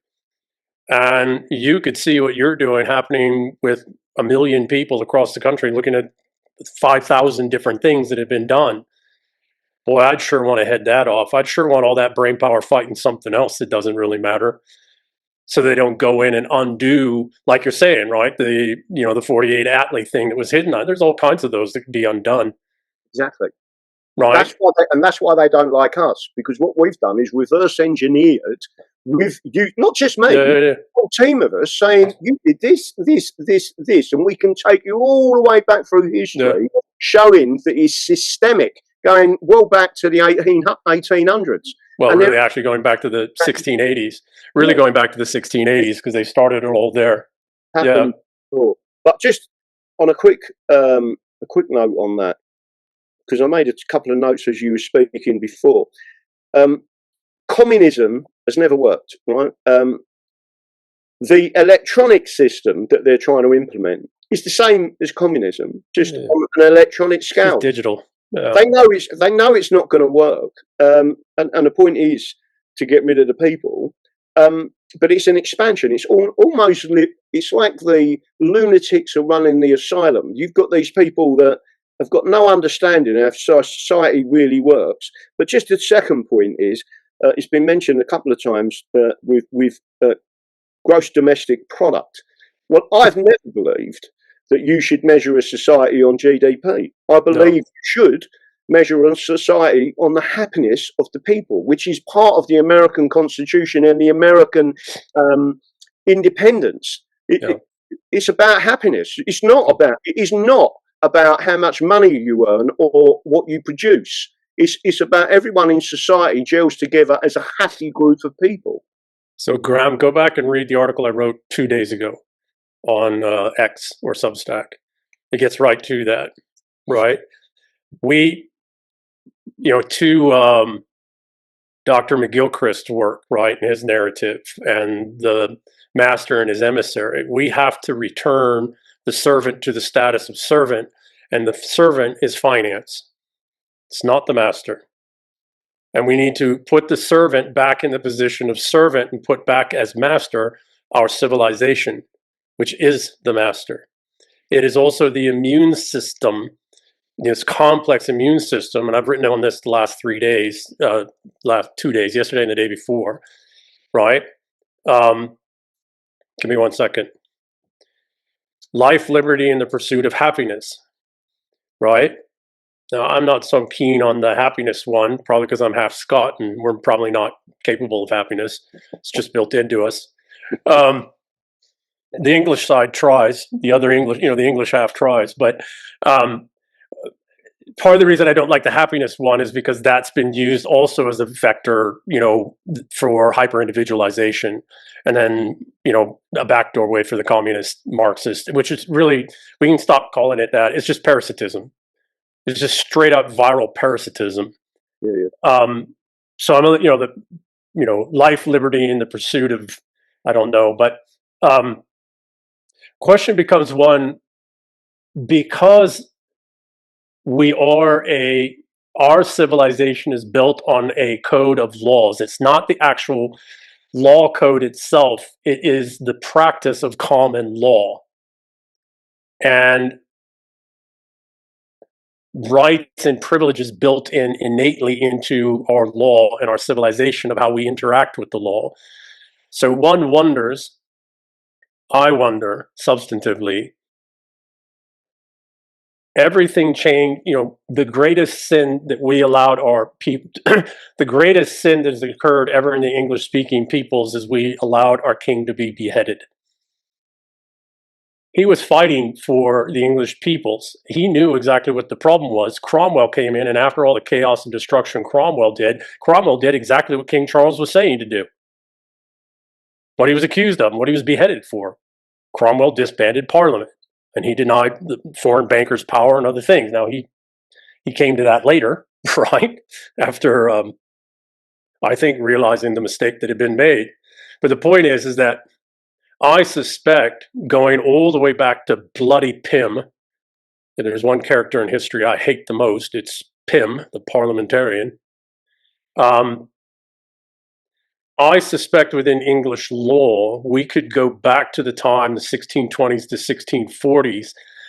And you could see what you're doing happening with 1 million people across the country looking at 5,000 different things that have been done. Boy, I'd sure want to head that off. I'd sure want all that brain power fighting something else that doesn't really matter, so they don't go in and undo, like you're saying, right? The 48 Atlee thing that was hidden. There's all kinds of those that can be undone. Exactly. Right. That's why they don't like us, because what we've done is reverse engineered with you, not just me, a whole team of us saying you did this, and we can take you all the way back through history, showing that it's systemic, going well back to the 1800s. Well, and really, actually going back to the 1680s. Really going back to the 1680s, because they started it all there. Happened before. But just on a quick note on that, because I made a couple of notes as you were speaking before. Communism has never worked, right? The electronic system that they're trying to implement is the same as communism, just on an electronic scale. It's digital. Yeah. They know it's not going to work, and the point is to get rid of the people. But it's an expansion. It's almost it's like the lunatics are running the asylum. You've got these people that have got no understanding of how society really works. But just the second point is, it's been mentioned a couple of times with gross domestic product. Well, I've never believed that you should measure a society on GDP. I believe you should measure a society on the happiness of the people, which is part of the American Constitution and the American independence. It's about happiness. It is not about how much money you earn or what you produce. It's about everyone in society gels together as a happy group of people. So, Graham, go back and read the article I wrote 2 days ago on X or Substack. It gets right to that, right? To Dr. McGilchrist's work, right, and his narrative, and the master and his emissary, we have to return the servant to the status of servant, and the servant is finance. It's not the master. And we need to put the servant back in the position of servant and put back as master our civilization, which is the master. It is also the immune system, this complex immune system, and I've written on this the last 3 days, last 2 days, yesterday and the day before, right? Give me 1 second. Life, liberty, and the pursuit of happiness, right? Now, I'm not so keen on the happiness one, probably because I'm half Scot and we're probably not capable of happiness. It's just built into us. The English side tries, the other English, the English half tries, but part of the reason I don't like the happiness one is because that's been used also as a vector, for hyper-individualization, and then, a backdoor way for the communist Marxist, which is really, we can stop calling it that. It's just parasitism. It's just straight up viral parasitism. So I'm, life, liberty, and the pursuit of, I don't know, but question becomes one, because our civilization is built on a code of laws. It's not the actual law code itself. It is the practice of common law. And rights and privileges built in innately into our law and our civilization of how we interact with the law. So one wonders, I wonder substantively, everything changed, the greatest sin that we allowed our people, the greatest sin that has occurred ever in the English speaking peoples is we allowed our king to be beheaded. He was fighting for the English peoples. He knew exactly what the problem was. Cromwell came in, and after all the chaos and destruction Cromwell did exactly what King Charles was saying to do. what he was accused of and what he was beheaded for. Cromwell disbanded Parliament, and he denied the foreign bankers power and other things. Now, he came to that later, right? After, I think, realizing the mistake that had been made. But the point is that I suspect, going all the way back to bloody Pym, and there's one character in history I hate the most, it's Pym, the parliamentarian. I suspect within English law, we could go back to the time, the 1620s to 1640s,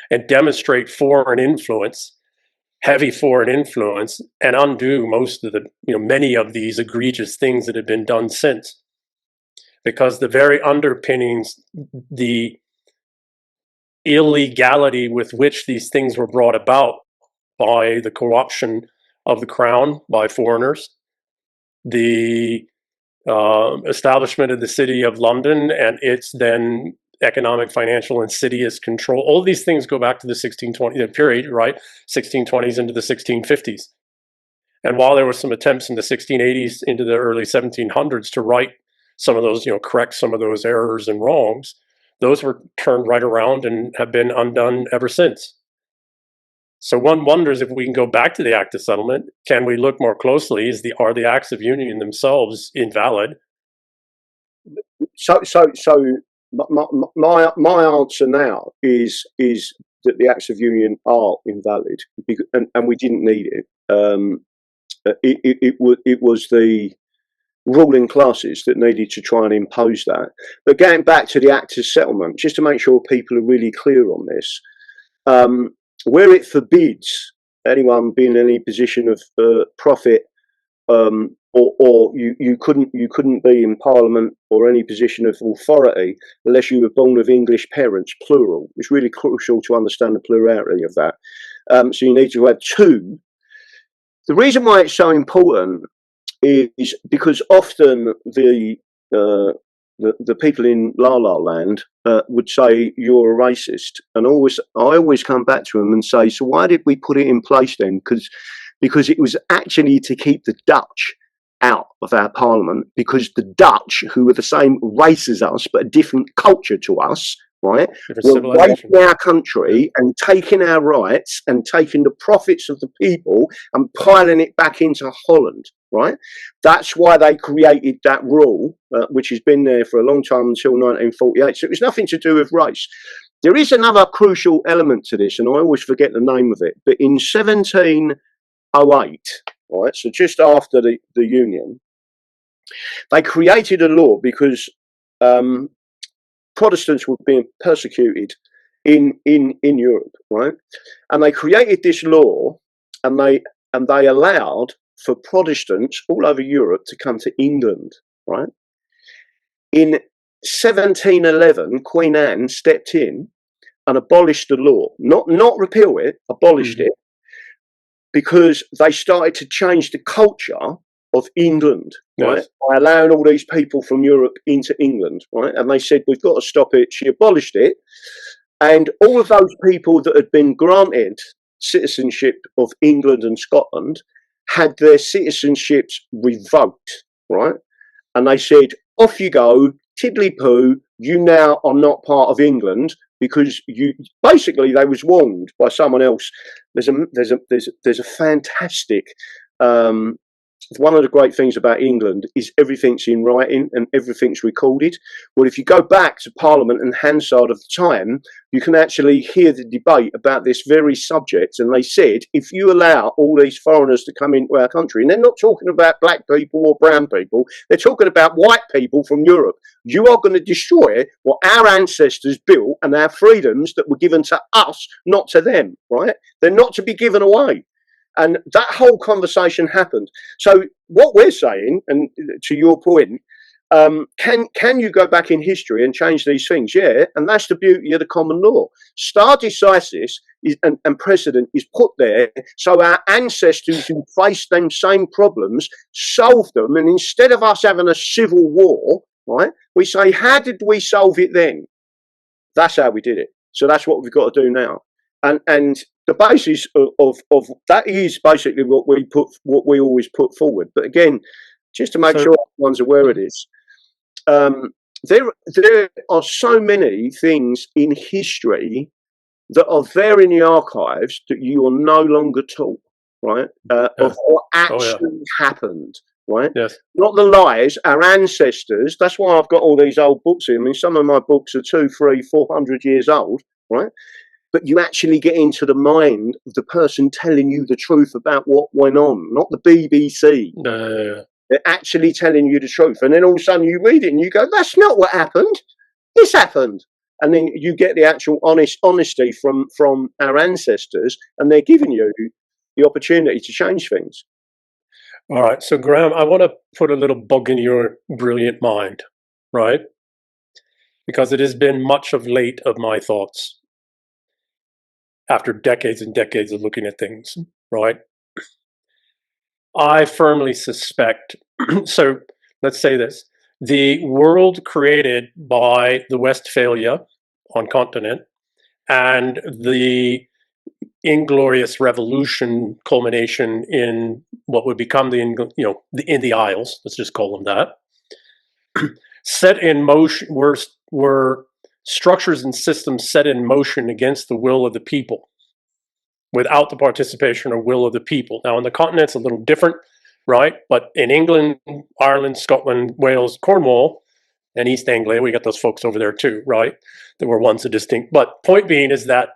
and demonstrate foreign influence, heavy foreign influence, and undo most of the, many of these egregious things that have been done since. Because the very underpinnings, the illegality with which these things were brought about by the corruption of the crown by foreigners, the establishment of the City of London and its then economic, financial, insidious control. All these things go back to the 1620 period, right? 1620s into the 1650s. And while there were some attempts in the 1680s into the early 1700s to right some of those, correct some of those errors and wrongs, those were turned right around and have been undone ever since. So one wonders if we can go back to the Act of Settlement. Can we look more closely? Are the Acts of Union themselves invalid? So my answer now is that the Acts of Union are invalid, and we didn't need it. It was the ruling classes that needed to try and impose that. But going back to the Act of Settlement, just to make sure people are really clear on this, where it forbids anyone being in any position of profit, or you couldn't be in Parliament or any position of authority unless you were born of English parents, plural. It's really crucial to understand the plurality of that. So you need to have two. The reason why it's so important is because often the people in La La Land would say you're a racist, and I always come back to them and say, so why did we put it in place then? Because it was actually to keep the Dutch out of our parliament, because the Dutch, who were the same race as us but a different culture to us, right, were raping our country and taking our rights and taking the profits of the people and piling it back into Holland, right? That's why they created that rule, which has been there for a long time until 1948. So it was nothing to do with race. There is another crucial element to this, and I always forget the name of it, but in 1708, right, so just after the Union, they created a law because Protestants were being persecuted in Europe, right? And they created this law, and they allowed for Protestants all over Europe to come to England, right? In 1711, Queen Anne stepped in and abolished the law, not repeal it, abolished it, because they started to change the culture of England, right? Yes. By allowing all these people from Europe into England, right? And they said, we've got to stop it. She abolished it. And all of those people that had been granted citizenship of England and Scotland had their citizenships revoked, right? And they said, off you go, tiddly-poo, you now are not part of England, because you basically, they was warned by someone else. There's a fantastic one of the great things about England is everything's in writing and everything's recorded. Well, if you go back to Parliament and Hansard of the time, you can actually hear the debate about this very subject. And they said, if you allow all these foreigners to come into our country, and they're not talking about black people or brown people, they're talking about white people from Europe, you are going to destroy what our ancestors built and our freedoms that were given to us, not to them, right? They're not to be given away. And that whole conversation happened. So what we're saying, and to your point, can you go back in history and change these things? Yeah, and that's the beauty of the common law. Stare decisis and precedent is put there so our ancestors who faced them same problems solved them. And instead of us having a civil war, right, we say, how did we solve it then? That's how we did it. So that's what we've got to do now. And the basis of that is basically what we always put forward. But again, just to make sure everyone's aware of this, there are so many things in history that are there in the archives that you are no longer taught, right? Of what actually happened, right? Yes. Not the lies, our ancestors. That's why I've got all these old books here. I mean, some of my books are 200, 300, 400 years old, right? But you actually get into the mind of the person telling you the truth about what went on, not the BBC. They're actually telling you the truth. And then all of a sudden you read it and you go, that's not what happened. This happened. And then you get the actual honesty from our ancestors, and they're giving you the opportunity to change things. All right. So, Graham, I want to put a little bug in your brilliant mind, right? Because it has been much of late of my thoughts after decades and decades of looking at things, right? I firmly suspect, so let's say this, the world created by the Westphalia on continent and the inglorious revolution culmination in what would become in the Isles, let's just call them that, set in motion, were structures and systems set in motion against the will of the people, without the participation or will of the people. Now, on the continent's a little different, right? But in England, Ireland, Scotland, Wales, Cornwall, and East Anglia, we got those folks over there too, right? There were once a distinct. But point being is that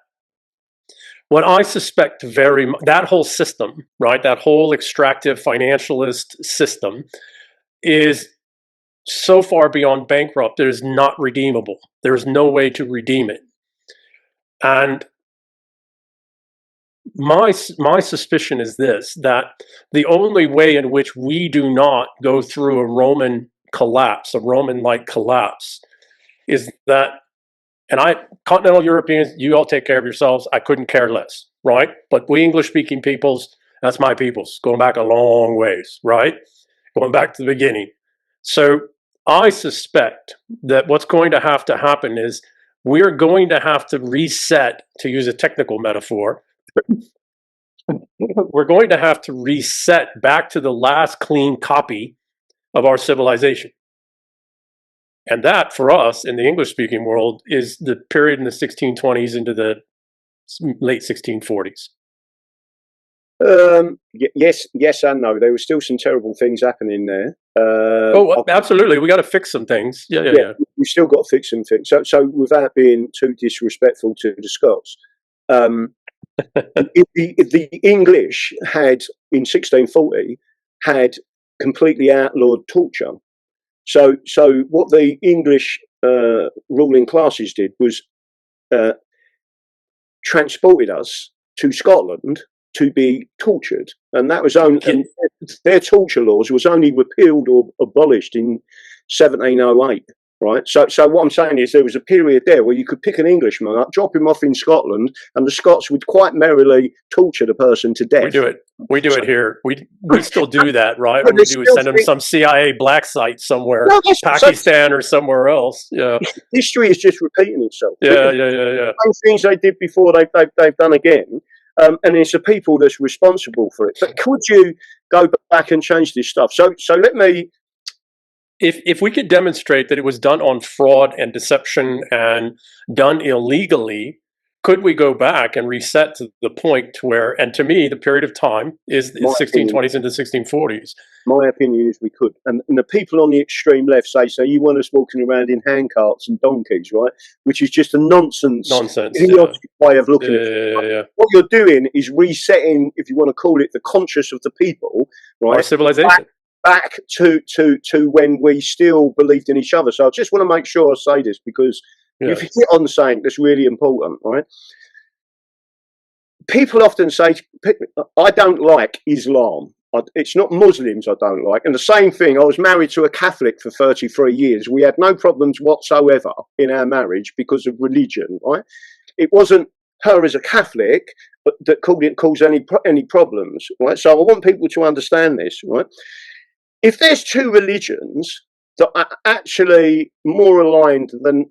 what I suspect that whole system, right? That whole extractive financialist system is so far beyond bankrupt, it is not redeemable. There is no way to redeem it. And my suspicion is this, that the only way in which we do not go through a Roman collapse, a Roman-like collapse, is that, and continental Europeans, you all take care of yourselves, I couldn't care less, right? But we English-speaking peoples, that's my peoples, going back a long ways, right? Going back to the beginning. So I suspect that what's going to happen is we're going to have to reset, to use a technical metaphor, we're going to have to reset back to the last clean copy of our civilization. And that, for us, in the English-speaking world, is the period in the 1620s into the late 1640s. Yes and no. There were still some terrible things happening there. Absolutely. We got to fix some things. Yeah. We still got to fix some things. So without being too disrespectful to the Scots, the English had, in 1640, had completely outlawed torture. So what the English ruling classes did was transported us to Scotland to be tortured, and that was only their torture laws was only repealed or abolished in 1708. Right. So what I'm saying is there was a period there where you could pick an Englishman up, drop him off in Scotland, and the Scots would quite merrily torture the person to death. We do it here. We still do that, right? What we do is send them some CIA black site somewhere, Pakistan or somewhere else. Yeah. History is just repeating itself. Yeah. Same things they did before, they've done again. And it's the people that's responsible for it. But could you go back and change this stuff? So let me. If we could demonstrate that it was done on fraud and deception and done illegally, could we go back and reset to the point where, and to me, the period of time is the 1620s into 1640s. My opinion is we could. And the people on the extreme left say, so you want us walking around in handcarts and donkeys, right? Which is just a nonsense way of looking at it. Yeah. What you're doing is resetting, if you want to call it, the conscious of the people, right? Our civilization. Back to when we still believed in each other. So I just want to make sure I say this because you've hit on something that's really important, right? People often say, I don't like Islam. It's not Muslims I don't like. And the same thing, I was married to a Catholic for 33 years. We had no problems whatsoever in our marriage because of religion, right? It wasn't her as a Catholic that caused any problems, right? So I want people to understand this, right? If there's two religions that are actually more aligned than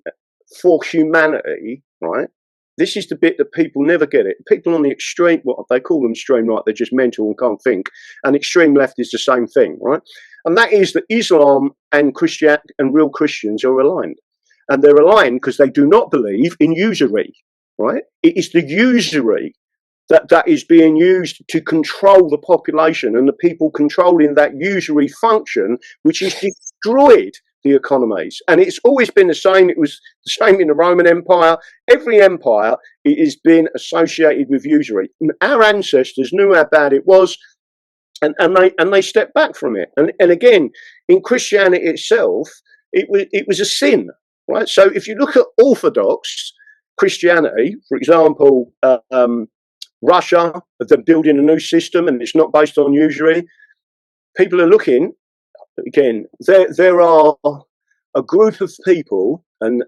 for humanity, right? This is the bit that people never get it. People on the extreme, well, they call them extreme right, they're just mental and can't think. And extreme left is the same thing, right? and that is that Islam and Christian and real Christians are aligned, and they're aligned because they do not believe in usury. Right? It is the usury that is being used to control the population, and the people controlling that usury function, which has destroyed the economies. And it's always been the same. It was the same in the Roman Empire. Every empire, it has been associated with usury. And our ancestors knew how bad it was, and they stepped back from it. And again, in Christianity itself, it was a sin, right? So if you look at Orthodox Christianity, for example, Russia, they're building a new system and it's not based on usury. People are looking, again, there are a group of people, and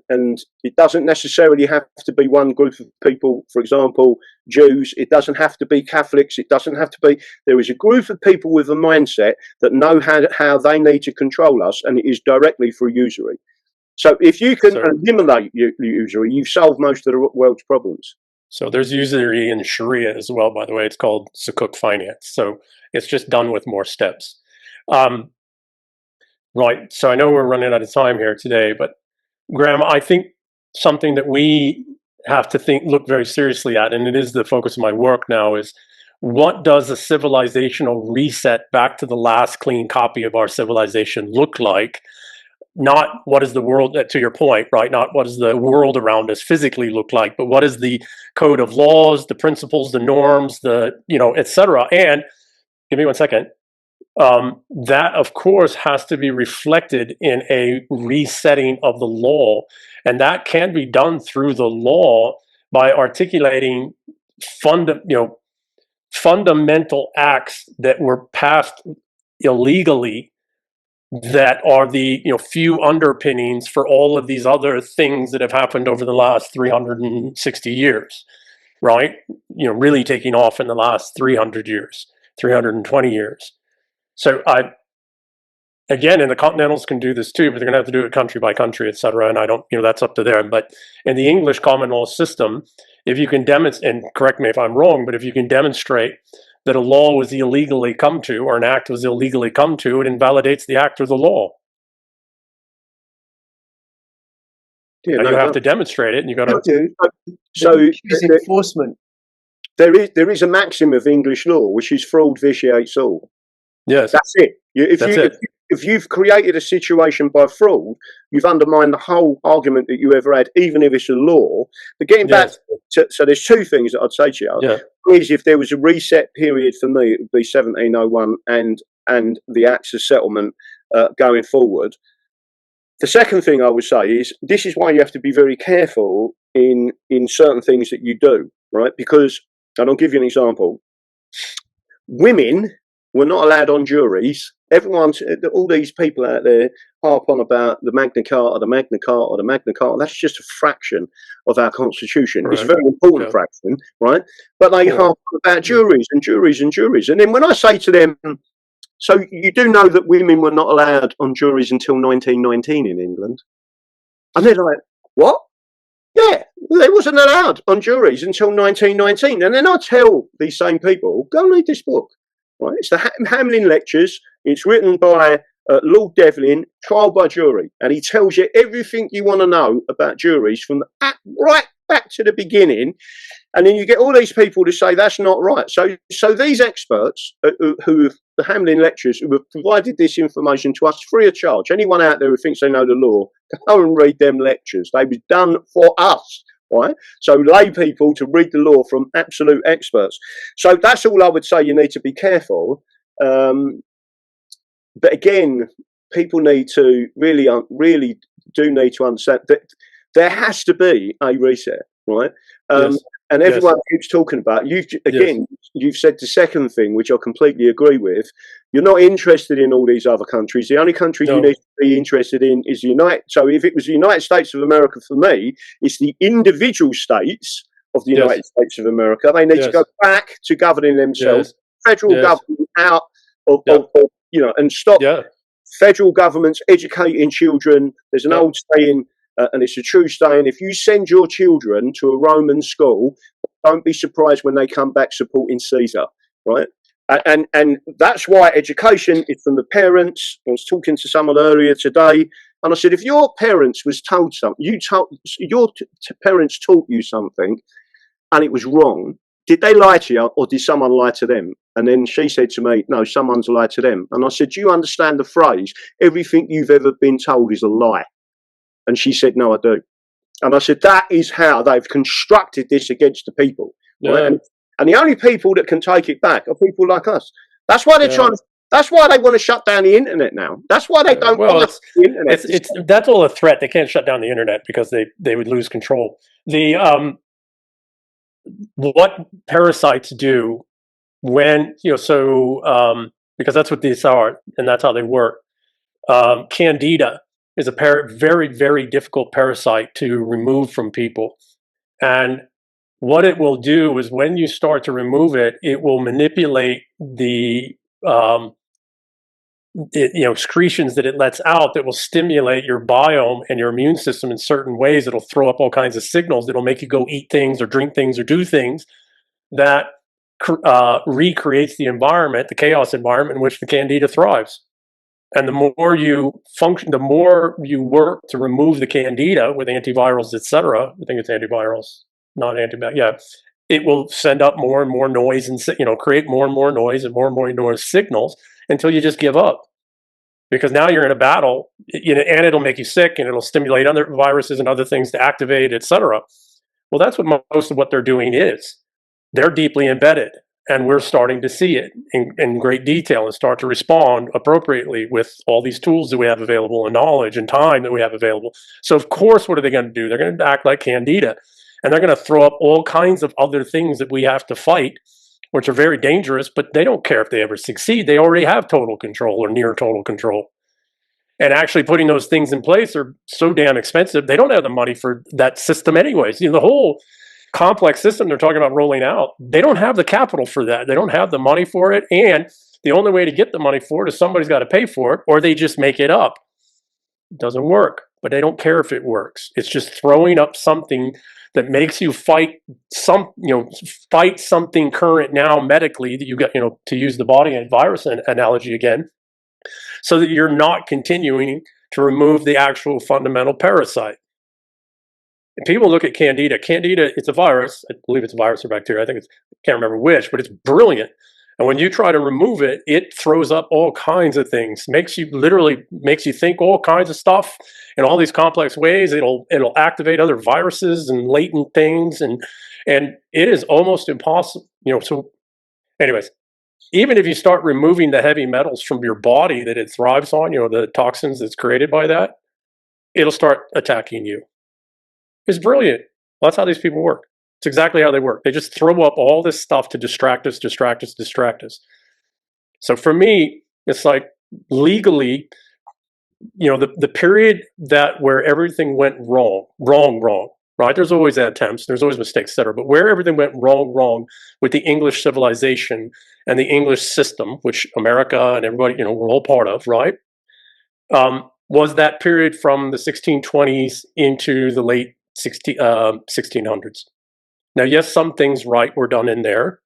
it doesn't necessarily have to be one group of people, for example, Jews, it doesn't have to be Catholics, it doesn't have to be, there is a group of people with a mindset that know how they need to control us, and it is directly through usury. So if you can eliminate usury, you've solved most of the world's problems. So there's usury in Sharia as well, by the way. It's called sukuk finance. So it's just done with more steps. Right. So I know we're running out of time here today, but Graham, I think something that we have to look very seriously at, and it is the focus of my work now, is what does a civilizational reset back to the last clean copy of our civilization look like? Not what is the world, to your point, right? Not what does the world around us physically look like, but what is the code of laws, the principles, the norms, et cetera. And give me 1 second. That, of course, has to be reflected in a resetting of the law. And that can be done through the law by articulating fundamental acts that were passed illegally, that are the few underpinnings for all of these other things that have happened over the last 360 years, right? Really taking off in the last 300 years, 320 years. So again, and the Continentals can do this too, but they're going to have to do it country by country, et cetera. And I don't, that's up to them. But in the English common law system, if you can demonstrate, and correct me if I'm wrong, but if you can demonstrate that a law was illegally come to, or an act was illegally come to, it invalidates the act or the law. Yeah, you have to demonstrate it, and you got to. So enforcement. There is a maxim of English law, which is fraud vitiates all. Yes, that's it. If you've created a situation by fraud, you've undermined the whole argument that you ever had, even if it's a law. But getting back, so there's two things that I'd say to you. Is if there was a reset period for me, it would be 1701 and the Acts of Settlement going forward. The second thing I would say is this is why you have to be very careful in certain things that you do, right? Because, and I'll give you an example. Women were not allowed on juries. All these people out there harp on about the Magna Carta, the Magna Carta, the Magna Carta. That's just a fraction of our Constitution. Right. It's a very important fraction, right? But they harp on about juries and juries and juries. And then when I say to them, so you do know that women were not allowed on juries until 1919 in England? And they're like, what? Yeah, they wasn't allowed on juries until 1919. And then I tell these same people, go and read this book. Right? It's the Hamlin Lectures. It's written by Lord Devlin, trial by jury, and he tells you everything you want to know about juries from right back to the beginning. And then you get all these people to say that's not right. So these experts who have the Hamlin Lectures, who have provided this information to us free of charge. Anyone out there who thinks they know the law, go and read them lectures. They were done for us. Right, so lay people to read the law from absolute experts. So that's all I would say. You need to be careful, but again, people need to really do need to understand that there has to be a reset, right? And everyone keeps talking about you've said the second thing, which I completely agree with. You're not interested in all these other countries. The only country you need to be interested in is the United. So if it was the United States of America for me, it's the individual states of the United States of America. They need to go back to governing themselves. Federal government out of and stop federal governments educating children. There's an old saying. And it's a true saying, if you send your children to a Roman school, don't be surprised when they come back supporting Caesar, right? And that's why education is from the parents. I was talking to someone earlier today, and I said, if your parents was told something, your parents taught you something, and it was wrong, did they lie to you, or did someone lie to them? And then she said to me, no, someone's lied to them. And I said, do you understand the phrase, everything you've ever been told is a lie? And she said, no, I do. And I said, that is how they've constructed this against the people. Right? And the only people that can take it back are people like us. That's why they're trying. That's why they want to shut down the internet now. That's why they don't. Well, the internet. it's that's all a threat. They can't shut down the internet because they would lose control. What parasites do when because that's what these are and that's how they work. Candida is a very, very difficult parasite to remove from people, and what it will do is when you start to remove it, it will manipulate the excretions that it lets out that will stimulate your biome and your immune system in certain ways. It'll throw up all kinds of signals that'll make you go eat things or drink things or do things that recreates the environment, the chaos environment in which the candida thrives. And the more you function, the more you work to remove the candida with antivirals, etc. I think it's antivirals, not antibiotics. Yeah, it will send up more and more noise and create more and more noise and more noise signals until you just give up. Because now you're in a battle, and it'll make you sick, and it'll stimulate other viruses and other things to activate, etc. Well, that's what most of what they're doing is. They're deeply embedded. And we're starting to see it in great detail and start to respond appropriately with all these tools that we have available and knowledge and time that we have available. So, of course, what are they going to do? They're going to act like candida. And they're going to throw up all kinds of other things that we have to fight, which are very dangerous, but they don't care if they ever succeed. They already have total control or near total control. And actually putting those things in place are so damn expensive. They don't have the money for that system anyways. The whole complex system they're talking about rolling out, they don't have the capital for that. They don't have the money for it. And the only way to get the money for it is somebody's got to pay for it, or they just make it up. It doesn't work, but they don't care if it works. It's just throwing up something that makes you fight something current now medically that you got, to use the body and virus analogy again, so that you're not continuing to remove the actual fundamental parasite. And people look at candida. Candida, it's a virus. I believe it's a virus or bacteria. I can't remember which, but it's brilliant. And when you try to remove it, it throws up all kinds of things. Makes you think all kinds of stuff in all these complex ways. It'll activate other viruses and latent things, and it is almost impossible. So, anyways, even if you start removing the heavy metals from your body that it thrives on, the toxins that's created by that, it'll start attacking you. It's brilliant. Well, that's how these people work. It's exactly how they work. They just throw up all this stuff to distract us. So for me, it's like legally, the period where everything went wrong, right? There's always attempts, there's always mistakes, etc. But where everything went wrong with the English civilization and the English system, which America and everybody, we're all part of, right? Was that period from the 1620s into the late 1600s. Now, yes, some things were done in there,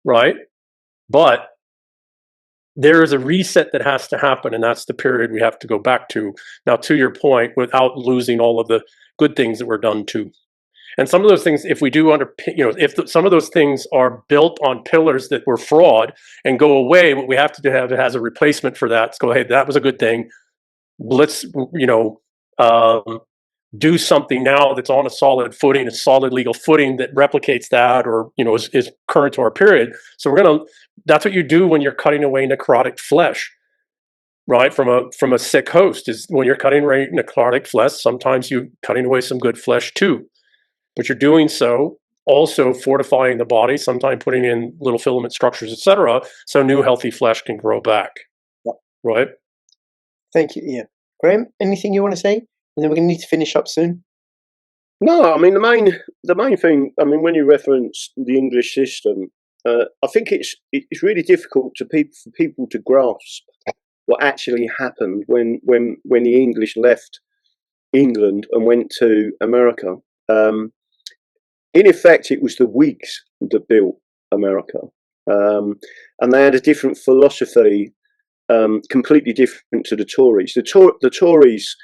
right? But there is a reset that has to happen, and that's the period we have to go back to. Now, to your point, without losing all of the good things that were done too. And some of those things, if we do some of those things are built on pillars that were fraud and go away, what we have to have as a replacement for that is go, hey, that was a good thing. Let's, do something now that's on a solid footing, a solid legal footing that replicates that, or is current to our period. So that's what you do when you're cutting away necrotic flesh, right? From a sick host, is when you're cutting away necrotic flesh, sometimes you're cutting away some good flesh too. But you're doing so also fortifying the body, sometimes putting in little filament structures, etc., so new healthy flesh can grow back. Yep. Right? Thank you, Ian. Graham, anything you want to say? And then we're going to need to finish up soon. No, I mean the main thing. I mean, when you reference the English system, I think it's really difficult for people to grasp what actually happened when the English left England and went to America. In effect, it was the Whigs that built America. and they had a different philosophy, completely different to the Tories. The Tories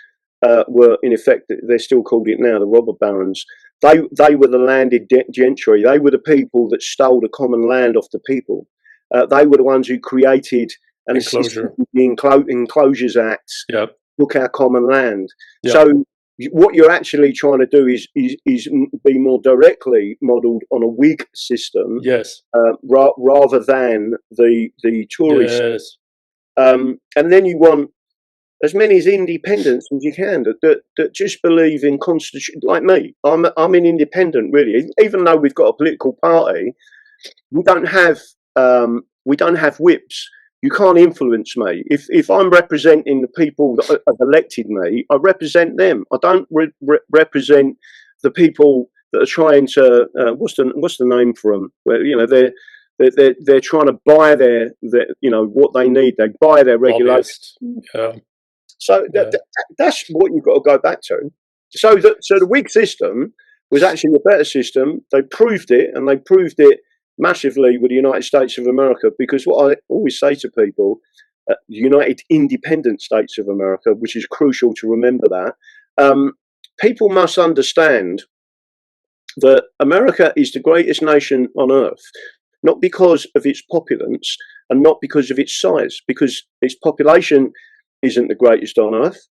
were, in effect, they're still called it now, the robber barons. They were the landed gentry. They were the people that stole the common land off the people. They were the ones who created and assisted the Enclosures Acts, took our common land. So what you're actually trying to do is be more directly modelled on a Whig system, rather than the Tory system. And then you want as many as independents as you can that just believe in constitution. Like me, I'm an independent, really. Even though we've got a political party, we don't have whips. You can't influence me. If I'm representing the people that have elected me, I represent them. I don't represent the people that are trying to what's the name for them? Where they're trying to buy their what they need. They buy their regulations. So that's what you've got to go back to. So the Whig system was actually a better system. They proved it, and they proved it massively with the United States of America, because what I always say to people, the United Independent States of America, which is crucial to remember that, people must understand that America is the greatest nation on earth, not because of its populace and not because of its size, because its population isn't the greatest on earth,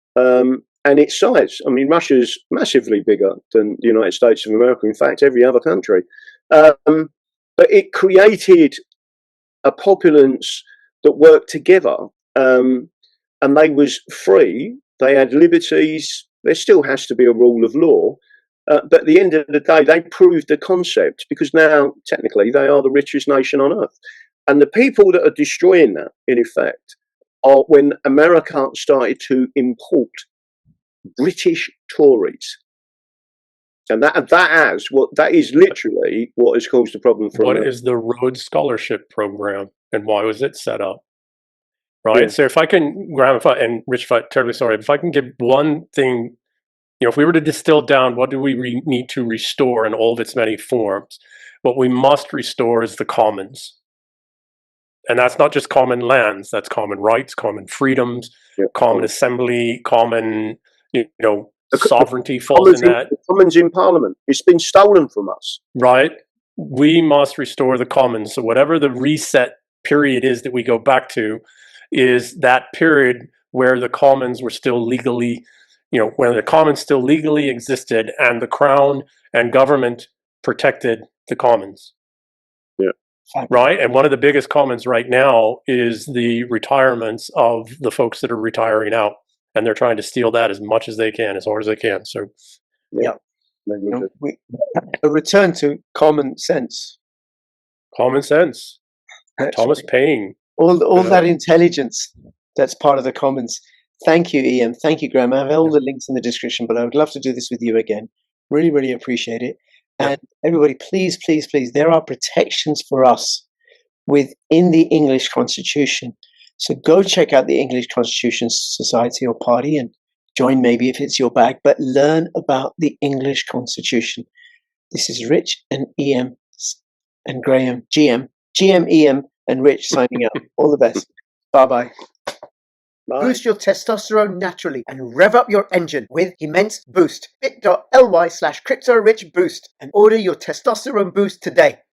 and its size. I mean, Russia's massively bigger than the United States of America, in fact, every other country. But it created a populace that worked together, and they was free. They had liberties. There still has to be a rule of law. But at the end of the day, they proved the concept, because now, technically, they are the richest nation on earth. And the people that are destroying that, in effect, are when America started to import British Tories. And that is literally what has caused the problem for America. What is the Rhodes Scholarship Program, and why was it set up? Right. Yeah. So if I can, Graham, and Rich, terribly sorry, if I can give one thing, if we were to distill down, what do we need to restore in all of its many forms? What we must restore is the commons. And that's not just common lands, that's common rights, common freedoms, common assembly, common, sovereignty falls in that. The commons in Parliament. It's been stolen from us. Right. We must restore the commons. So whatever the reset period is that we go back to is that period where the commons were still legally, when the commons still legally existed and the crown and government protected the commons. Yeah. Right. And one of the biggest commons right now is the retirements of the folks that are retiring out. And they're trying to steal that as much as they can, as hard as they can. So, a return to common sense. Common sense. Thomas Paine. All that intelligence that's part of the commons. Thank you, Ian. Thank you, Graham. I have all the links in the description below. I would love to do this with you again. Really, really appreciate it. And everybody, please, please, please, there are protections for us within the English Constitution. So go check out the English Constitution Society or Party and join, maybe, if it's your bag, but learn about the English Constitution. This is Rich and EM and Graham, GM, EM and Rich signing out. All the best. Bye-bye. Bye. Boost your testosterone naturally and rev up your engine with Immense Boost. bit.ly/CryptoRichBoost and order your testosterone boost today.